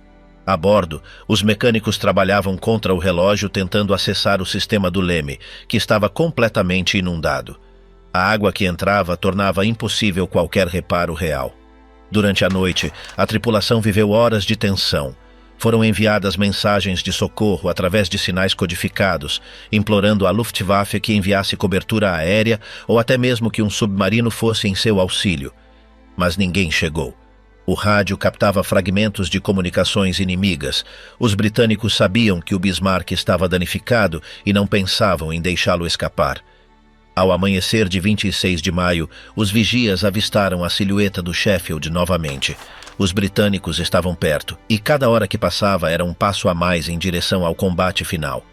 A bordo, os mecânicos trabalhavam contra o relógio tentando acessar o sistema do leme, que estava completamente inundado. A água que entrava tornava impossível qualquer reparo real. Durante a noite, a tripulação viveu horas de tensão. Foram enviadas mensagens de socorro através de sinais codificados, implorando à Luftwaffe que enviasse cobertura aérea ou até mesmo que um submarino fosse em seu auxílio. Mas ninguém chegou. O rádio captava fragmentos de comunicações inimigas. Os britânicos sabiam que o Bismarck estava danificado e não pensavam em deixá-lo escapar. Ao amanhecer de 26 de maio, os vigias avistaram a silhueta do Sheffield novamente. Os britânicos estavam perto, e cada hora que passava era um passo a mais em direção ao combate final.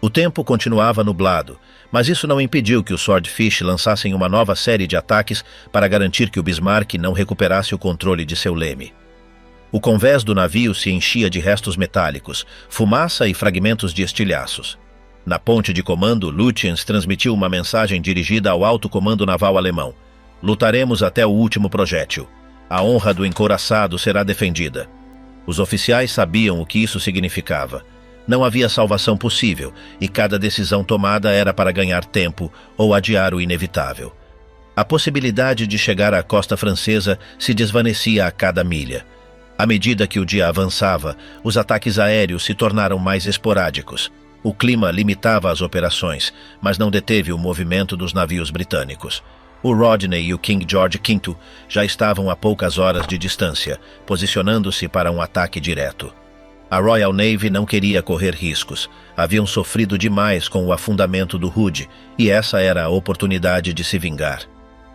O tempo continuava nublado, mas isso não impediu que os Swordfish lançassem uma nova série de ataques para garantir que o Bismarck não recuperasse o controle de seu leme. O convés do navio se enchia de restos metálicos, fumaça e fragmentos de estilhaços. Na ponte de comando, Lutyens transmitiu uma mensagem dirigida ao alto comando naval alemão. Lutaremos até o último projétil. A honra do encouraçado será defendida. Os oficiais sabiam o que isso significava. Não havia salvação possível, e cada decisão tomada era para ganhar tempo ou adiar o inevitável. A possibilidade de chegar à costa francesa se desvanecia a cada milha. À medida que o dia avançava, os ataques aéreos se tornaram mais esporádicos. O clima limitava as operações, mas não deteve o movimento dos navios britânicos. O Rodney e o King George V já estavam a poucas horas de distância, posicionando-se para um ataque direto. A Royal Navy não queria correr riscos. Haviam sofrido demais com o afundamento do Hood, e essa era a oportunidade de se vingar.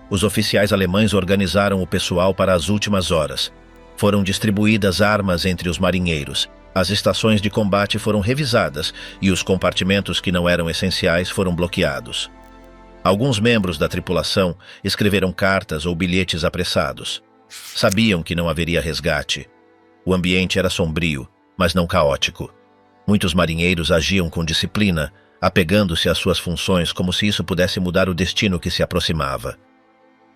Os oficiais alemães organizaram o pessoal para as últimas horas. Foram distribuídas armas entre os marinheiros. As estações de combate foram revisadas e os compartimentos que não eram essenciais foram bloqueados. Alguns membros da tripulação escreveram cartas ou bilhetes apressados. Sabiam que não haveria resgate. O ambiente era sombrio, mas não caótico. Muitos marinheiros agiam com disciplina, apegando-se às suas funções como se isso pudesse mudar o destino que se aproximava.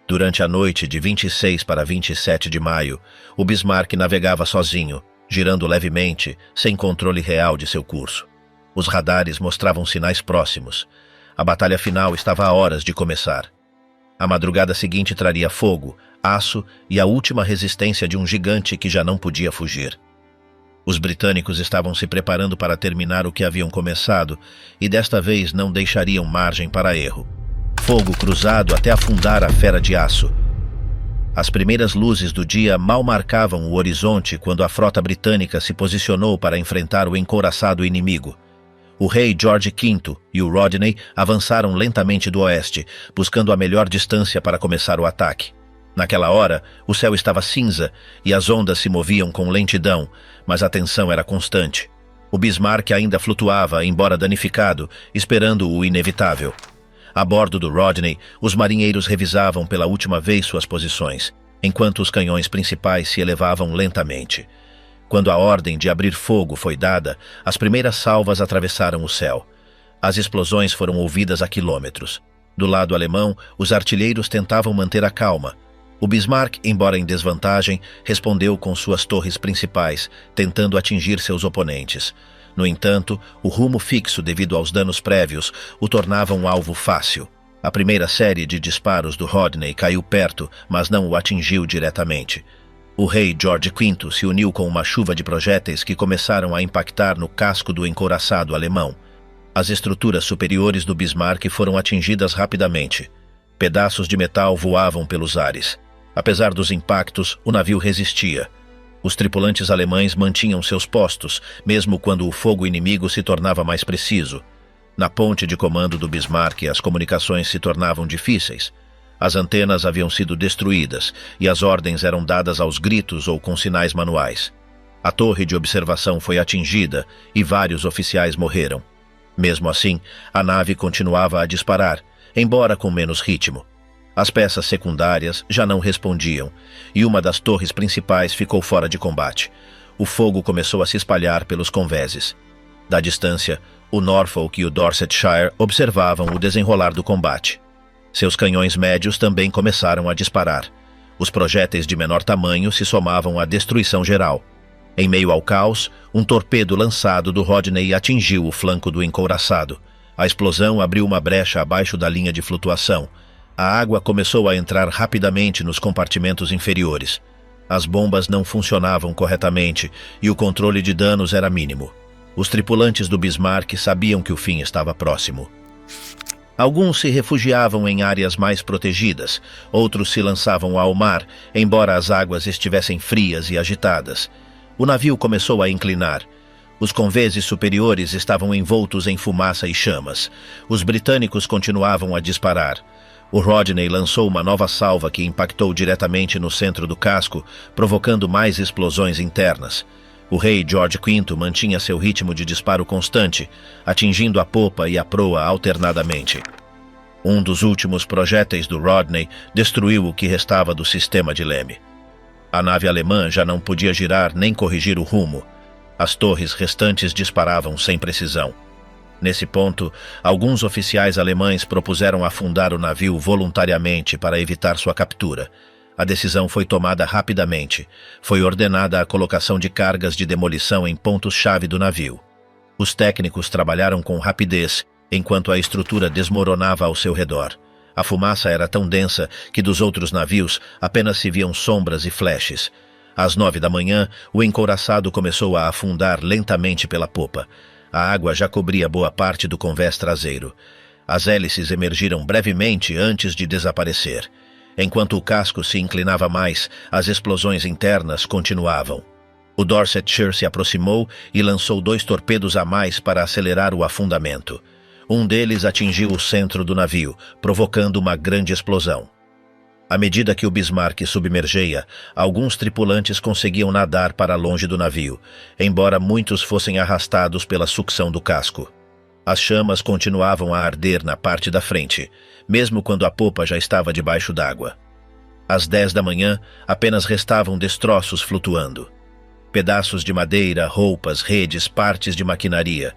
Durante a noite de 26 para 27 de maio, o Bismarck navegava sozinho, girando levemente, sem controle real de seu curso. Os radares mostravam sinais próximos. A batalha final estava a horas de começar. A madrugada seguinte traria fogo, aço e a última resistência de um gigante que já não podia fugir. Os britânicos estavam se preparando para terminar o que haviam começado e desta vez não deixariam margem para erro. Fogo cruzado até afundar a fera de aço. As primeiras luzes do dia mal marcavam o horizonte quando a frota britânica se posicionou para enfrentar o encouraçado inimigo. O rei George V e o Rodney avançaram lentamente do oeste, buscando a melhor distância para começar o ataque. Naquela hora, o céu estava cinza e as ondas se moviam com lentidão, mas a tensão era constante. O Bismarck ainda flutuava, embora danificado, esperando o inevitável. A bordo do Rodney, os marinheiros revisavam pela última vez suas posições, enquanto os canhões principais se elevavam lentamente. Quando a ordem de abrir fogo foi dada, as primeiras salvas atravessaram o céu. As explosões foram ouvidas a quilômetros. Do lado alemão, os artilheiros tentavam manter a calma. O Bismarck, embora em desvantagem, respondeu com suas torres principais, tentando atingir seus oponentes. No entanto, o rumo fixo devido aos danos prévios o tornava um alvo fácil. A primeira série de disparos do Rodney caiu perto, mas não o atingiu diretamente. O rei George V se uniu com uma chuva de projéteis que começaram a impactar no casco do encouraçado alemão. As estruturas superiores do Bismarck foram atingidas rapidamente. Pedaços de metal voavam pelos ares. Apesar dos impactos, o navio resistia. Os tripulantes alemães mantinham seus postos, mesmo quando o fogo inimigo se tornava mais preciso. Na ponte de comando do Bismarck, as comunicações se tornavam difíceis. As antenas haviam sido destruídas e as ordens eram dadas aos gritos ou com sinais manuais. A torre de observação foi atingida e vários oficiais morreram. Mesmo assim, a nave continuava a disparar, embora com menos ritmo. As peças secundárias já não respondiam, e uma das torres principais ficou fora de combate. O fogo começou a se espalhar pelos convéses. Da distância, o Norfolk e o Dorsetshire observavam o desenrolar do combate. Seus canhões médios também começaram a disparar. Os projéteis de menor tamanho se somavam à destruição geral. Em meio ao caos, um torpedo lançado do Rodney atingiu o flanco do encouraçado. A explosão abriu uma brecha abaixo da linha de flutuação. A água começou a entrar rapidamente nos compartimentos inferiores. As bombas não funcionavam corretamente e o controle de danos era mínimo. Os tripulantes do Bismarck sabiam que o fim estava próximo. Alguns se refugiavam em áreas mais protegidas, outros se lançavam ao mar, embora as águas estivessem frias e agitadas. O navio começou a inclinar. Os conveses superiores estavam envoltos em fumaça e chamas. Os britânicos continuavam a disparar. O Rodney lançou uma nova salva que impactou diretamente no centro do casco, provocando mais explosões internas. O rei George V mantinha seu ritmo de disparo constante, atingindo a popa e a proa alternadamente. Um dos últimos projéteis do Rodney destruiu o que restava do sistema de leme. A nave alemã já não podia girar nem corrigir o rumo. As torres restantes disparavam sem precisão. Nesse ponto, alguns oficiais alemães propuseram afundar o navio voluntariamente para evitar sua captura. A decisão foi tomada rapidamente. Foi ordenada a colocação de cargas de demolição em pontos-chave do navio. Os técnicos trabalharam com rapidez, enquanto a estrutura desmoronava ao seu redor. A fumaça era tão densa que dos outros navios apenas se viam sombras e flashes. Às 9 da manhã, o encouraçado começou a afundar lentamente pela popa. A água já cobria boa parte do convés traseiro. As hélices emergiram brevemente antes de desaparecer. Enquanto o casco se inclinava mais, as explosões internas continuavam. O Dorsetshire se aproximou e lançou 2 torpedos a mais para acelerar o afundamento. Um deles atingiu o centro do navio, provocando uma grande explosão. À medida que o Bismarck submergia, alguns tripulantes conseguiam nadar para longe do navio, embora muitos fossem arrastados pela sucção do casco. As chamas continuavam a arder na parte da frente, mesmo quando a popa já estava debaixo d'água. Às 10 da manhã, apenas restavam destroços flutuando. Pedaços de madeira, roupas, redes, partes de maquinaria.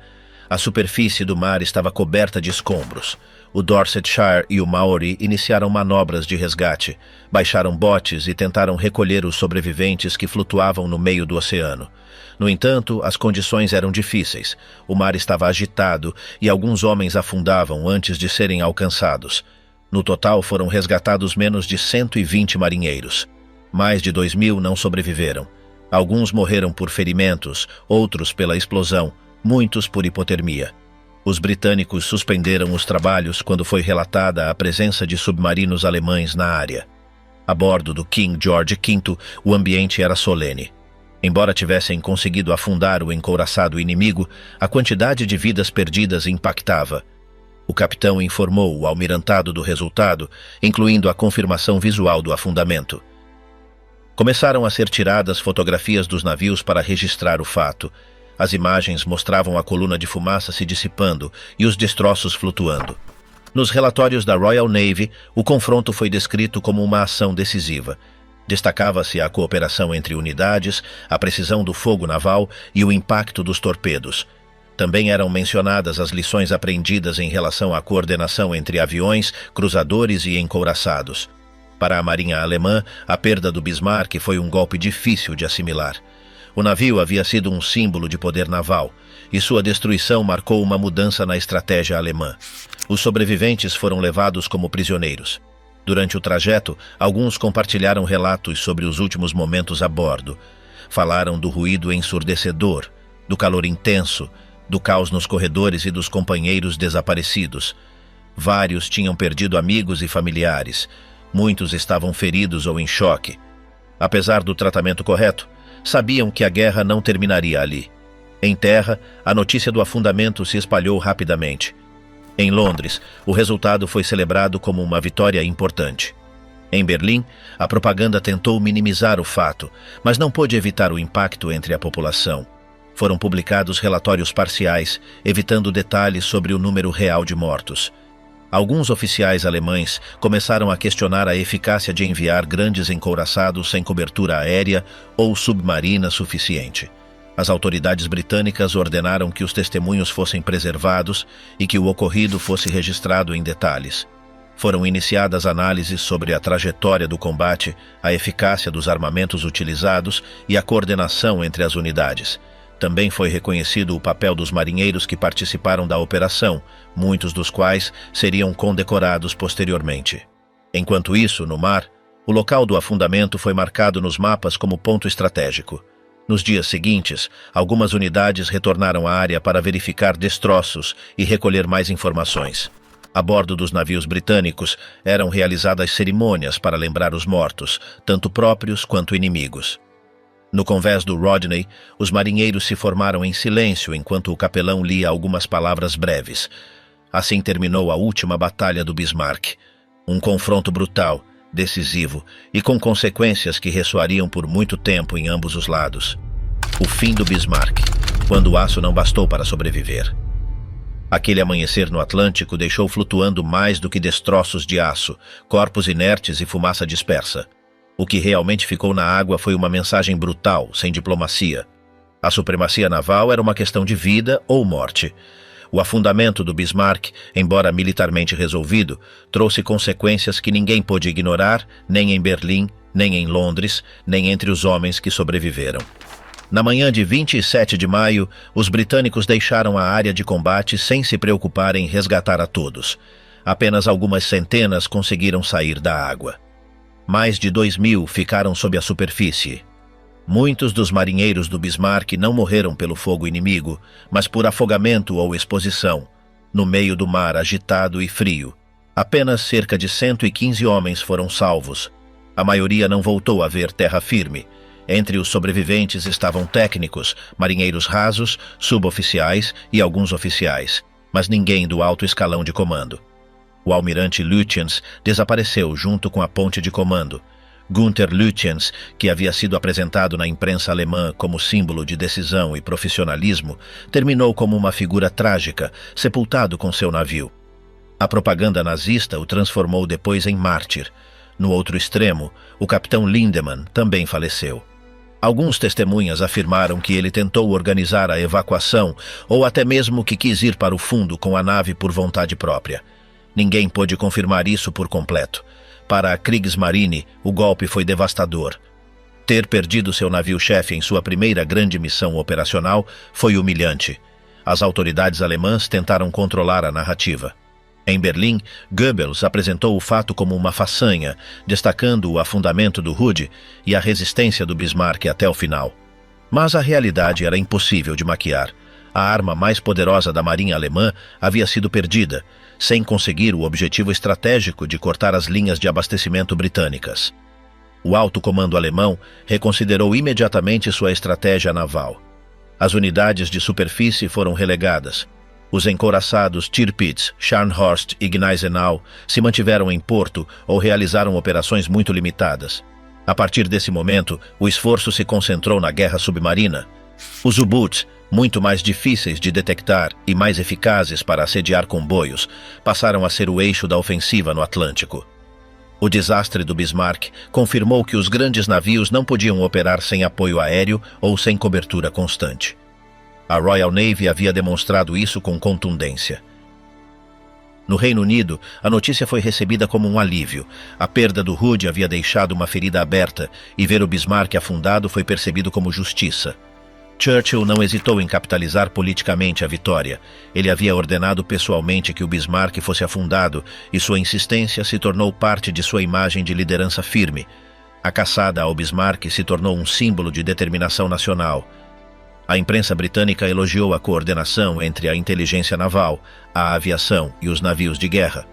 A superfície do mar estava coberta de escombros. O Dorsetshire e o Maori iniciaram manobras de resgate, baixaram botes e tentaram recolher os sobreviventes que flutuavam no meio do oceano. No entanto, as condições eram difíceis. O mar estava agitado e alguns homens afundavam antes de serem alcançados. No total, foram resgatados menos de 120 marinheiros. Mais de 2.000 não sobreviveram. Alguns morreram por ferimentos, outros pela explosão, muitos por hipotermia. Os britânicos suspenderam os trabalhos quando foi relatada a presença de submarinos alemães na área. A bordo do King George V, o ambiente era solene. Embora tivessem conseguido afundar o encouraçado inimigo, a quantidade de vidas perdidas impactava. O capitão informou o almirantado do resultado, incluindo a confirmação visual do afundamento. Começaram a ser tiradas fotografias dos navios para registrar o fato. As imagens mostravam a coluna de fumaça se dissipando e os destroços flutuando. Nos relatórios da Royal Navy, o confronto foi descrito como uma ação decisiva. Destacava-se a cooperação entre unidades, a precisão do fogo naval e o impacto dos torpedos. Também eram mencionadas as lições aprendidas em relação à coordenação entre aviões, cruzadores e encouraçados. Para a marinha alemã, a perda do Bismarck foi um golpe difícil de assimilar. O navio havia sido um símbolo de poder naval, e sua destruição marcou uma mudança na estratégia alemã. Os sobreviventes foram levados como prisioneiros. Durante o trajeto, alguns compartilharam relatos sobre os últimos momentos a bordo. Falaram do ruído ensurdecedor, do calor intenso, do caos nos corredores e dos companheiros desaparecidos. Vários tinham perdido amigos e familiares. Muitos estavam feridos ou em choque. Apesar do tratamento correto, sabiam que a guerra não terminaria ali. Em terra, a notícia do afundamento se espalhou rapidamente. Em Londres, o resultado foi celebrado como uma vitória importante. Em Berlim, a propaganda tentou minimizar o fato, mas não pôde evitar o impacto entre a população. Foram publicados relatórios parciais, evitando detalhes sobre o número real de mortos. Alguns oficiais alemães começaram a questionar a eficácia de enviar grandes encouraçados sem cobertura aérea ou submarina suficiente. As autoridades britânicas ordenaram que os testemunhos fossem preservados e que o ocorrido fosse registrado em detalhes. Foram iniciadas análises sobre a trajetória do combate, a eficácia dos armamentos utilizados e a coordenação entre as unidades. Também foi reconhecido o papel dos marinheiros que participaram da operação, muitos dos quais seriam condecorados posteriormente. Enquanto isso, no mar, o local do afundamento foi marcado nos mapas como ponto estratégico. Nos dias seguintes, algumas unidades retornaram à área para verificar destroços e recolher mais informações. A bordo dos navios britânicos eram realizadas cerimônias para lembrar os mortos, tanto próprios quanto inimigos. No convés do Rodney, os marinheiros se formaram em silêncio enquanto o capelão lia algumas palavras breves. Assim terminou a última batalha do Bismarck. Um confronto brutal, decisivo e com consequências que ressoariam por muito tempo em ambos os lados. O fim do Bismarck, quando o aço não bastou para sobreviver. Aquele amanhecer no Atlântico deixou flutuando mais do que destroços de aço, corpos inertes e fumaça dispersa. O que realmente ficou na água foi uma mensagem brutal, sem diplomacia. A supremacia naval era uma questão de vida ou morte. O afundamento do Bismarck, embora militarmente resolvido, trouxe consequências que ninguém pôde ignorar, nem em Berlim, nem em Londres, nem entre os homens que sobreviveram. Na manhã de 27 de maio, os britânicos deixaram a área de combate sem se preocupar em resgatar a todos. Apenas algumas centenas conseguiram sair da água. Mais de 2.000 ficaram sob a superfície. Muitos dos marinheiros do Bismarck não morreram pelo fogo inimigo, mas por afogamento ou exposição, no meio do mar agitado e frio. Apenas cerca de 115 homens foram salvos. A maioria não voltou a ver terra firme. Entre os sobreviventes estavam técnicos, marinheiros rasos, suboficiais e alguns oficiais, mas ninguém do alto escalão de comando. O almirante Lütjens desapareceu junto com a ponte de comando. Günther Lütjens, que havia sido apresentado na imprensa alemã como símbolo de decisão e profissionalismo, terminou como uma figura trágica, sepultado com seu navio. A propaganda nazista o transformou depois em mártir. No outro extremo, o capitão Lindemann também faleceu. Alguns testemunhas afirmaram que ele tentou organizar a evacuação ou até mesmo que quis ir para o fundo com a nave por vontade própria. Ninguém pôde confirmar isso por completo. Para a Kriegsmarine, o golpe foi devastador. Ter perdido seu navio-chefe em sua primeira grande missão operacional foi humilhante. As autoridades alemãs tentaram controlar a narrativa. Em Berlim, Goebbels apresentou o fato como uma façanha, destacando o afundamento do Rude e a resistência do Bismarck até o final. Mas a realidade era impossível de maquiar. A arma mais poderosa da marinha alemã havia sido perdida, sem conseguir o objetivo estratégico de cortar as linhas de abastecimento britânicas. O alto comando alemão reconsiderou imediatamente sua estratégia naval. As unidades de superfície foram relegadas. Os encouraçados Tirpitz, Scharnhorst e Gneisenau se mantiveram em porto ou realizaram operações muito limitadas. A partir desse momento, o esforço se concentrou na guerra submarina. Os U-Boots, muito mais difíceis de detectar e mais eficazes para assediar comboios, passaram a ser o eixo da ofensiva no Atlântico. O desastre do Bismarck confirmou que os grandes navios não podiam operar sem apoio aéreo ou sem cobertura constante. A Royal Navy havia demonstrado isso com contundência. No Reino Unido, a notícia foi recebida como um alívio. A perda do Hood havia deixado uma ferida aberta e ver o Bismarck afundado foi percebido como justiça. Churchill não hesitou em capitalizar politicamente a vitória. Ele havia ordenado pessoalmente que o Bismarck fosse afundado e sua insistência se tornou parte de sua imagem de liderança firme. A caçada ao Bismarck se tornou um símbolo de determinação nacional. A imprensa britânica elogiou a coordenação entre a inteligência naval, a aviação e os navios de guerra.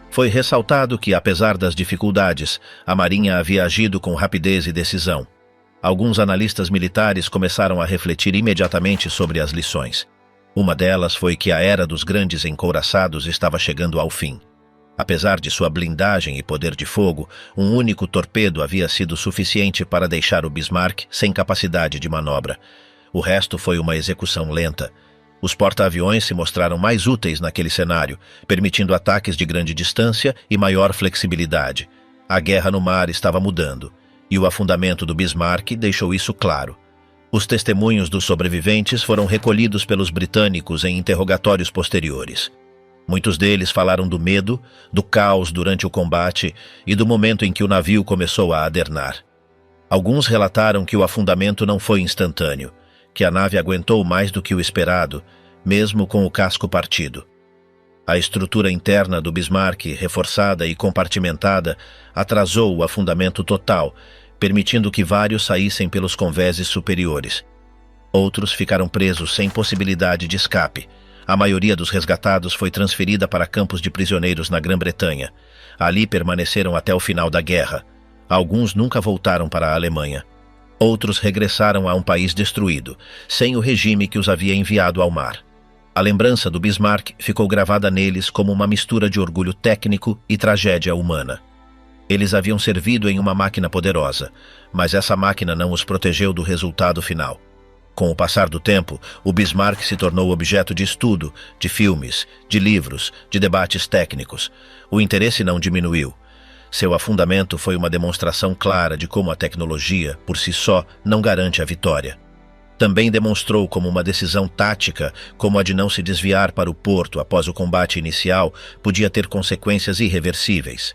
Foi ressaltado que, apesar das dificuldades, a Marinha havia agido com rapidez e decisão. Alguns analistas militares começaram a refletir imediatamente sobre as lições. Uma delas foi que a era dos grandes encouraçados estava chegando ao fim. Apesar de sua blindagem e poder de fogo, um único torpedo havia sido suficiente para deixar o Bismarck sem capacidade de manobra. O resto foi uma execução lenta. Os porta-aviões se mostraram mais úteis naquele cenário, permitindo ataques de grande distância e maior flexibilidade. A guerra no mar estava mudando, e o afundamento do Bismarck deixou isso claro. Os testemunhos dos sobreviventes foram recolhidos pelos britânicos em interrogatórios posteriores. Muitos deles falaram do medo, do caos durante o combate e do momento em que o navio começou a adernar. Alguns relataram que o afundamento não foi instantâneo, que a nave aguentou mais do que o esperado, mesmo com o casco partido. A estrutura interna do Bismarck, reforçada e compartimentada, atrasou o afundamento total, permitindo que vários saíssem pelos convéses superiores. Outros ficaram presos sem possibilidade de escape. A maioria dos resgatados foi transferida para campos de prisioneiros na Grã-Bretanha. Ali permaneceram até o final da guerra. Alguns nunca voltaram para a Alemanha. Outros regressaram a um país destruído, sem o regime que os havia enviado ao mar. A lembrança do Bismarck ficou gravada neles como uma mistura de orgulho técnico e tragédia humana. Eles haviam servido em uma máquina poderosa, mas essa máquina não os protegeu do resultado final. Com o passar do tempo, o Bismarck se tornou objeto de estudo, de filmes, de livros, de debates técnicos. O interesse não diminuiu. Seu afundamento foi uma demonstração clara de como a tecnologia, por si só, não garante a vitória. Também demonstrou como uma decisão tática, como a de não se desviar para o porto após o combate inicial, podia ter consequências irreversíveis.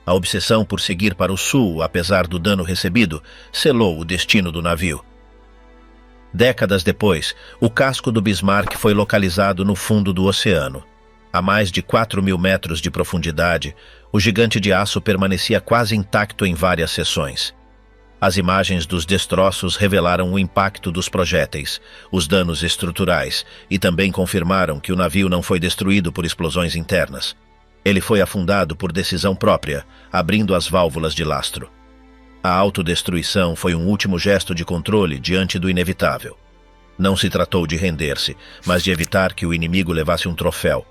A obsessão por seguir para o sul, apesar do dano recebido, selou o destino do navio. Décadas depois, o casco do Bismarck foi localizado no fundo do oceano. A mais de 4.000 metros de profundidade, o gigante de aço permanecia quase intacto em várias seções. As imagens dos destroços revelaram o impacto dos projéteis, os danos estruturais, e também confirmaram que o navio não foi destruído por explosões internas. Ele foi afundado por decisão própria, abrindo as válvulas de lastro. A autodestruição foi um último gesto de controle diante do inevitável. Não se tratou de render-se, mas de evitar que o inimigo levasse um troféu.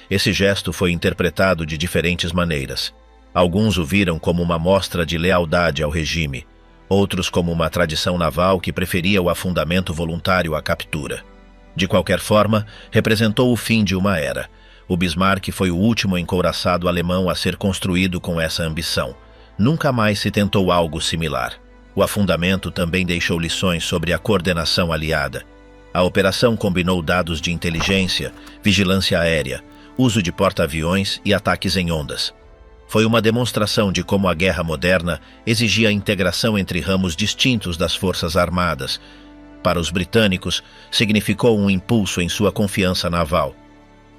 Esse gesto foi interpretado de diferentes maneiras. Alguns o viram como uma mostra de lealdade ao regime, outros como uma tradição naval que preferia o afundamento voluntário à captura. De qualquer forma, representou o fim de uma era. O Bismarck foi o último encouraçado alemão a ser construído com essa ambição. Nunca mais se tentou algo similar. O afundamento também deixou lições sobre a coordenação aliada. A operação combinou dados de inteligência, vigilância aérea, uso de porta-aviões e ataques em ondas. Foi uma demonstração de como a guerra moderna exigia a integração entre ramos distintos das forças armadas. Para os britânicos, significou um impulso em sua confiança naval.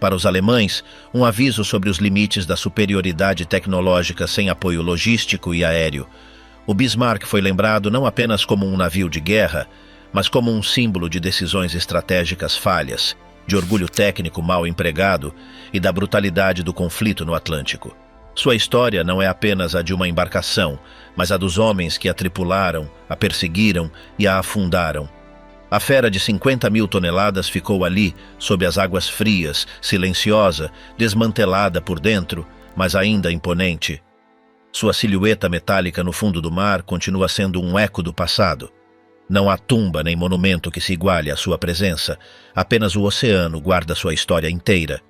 Para os alemães, um aviso sobre os limites da superioridade tecnológica sem apoio logístico e aéreo. O Bismarck foi lembrado não apenas como um navio de guerra, mas como um símbolo de decisões estratégicas falhas, de orgulho técnico mal empregado e da brutalidade do conflito no Atlântico. Sua história não é apenas a de uma embarcação, mas a dos homens que a tripularam, a perseguiram e a afundaram. A fera de 50.000 toneladas ficou ali, sob as águas frias, silenciosa, desmantelada por dentro, mas ainda imponente. Sua silhueta metálica no fundo do mar continua sendo um eco do passado. Não há tumba nem monumento que se iguale à sua presença, apenas o oceano guarda sua história inteira.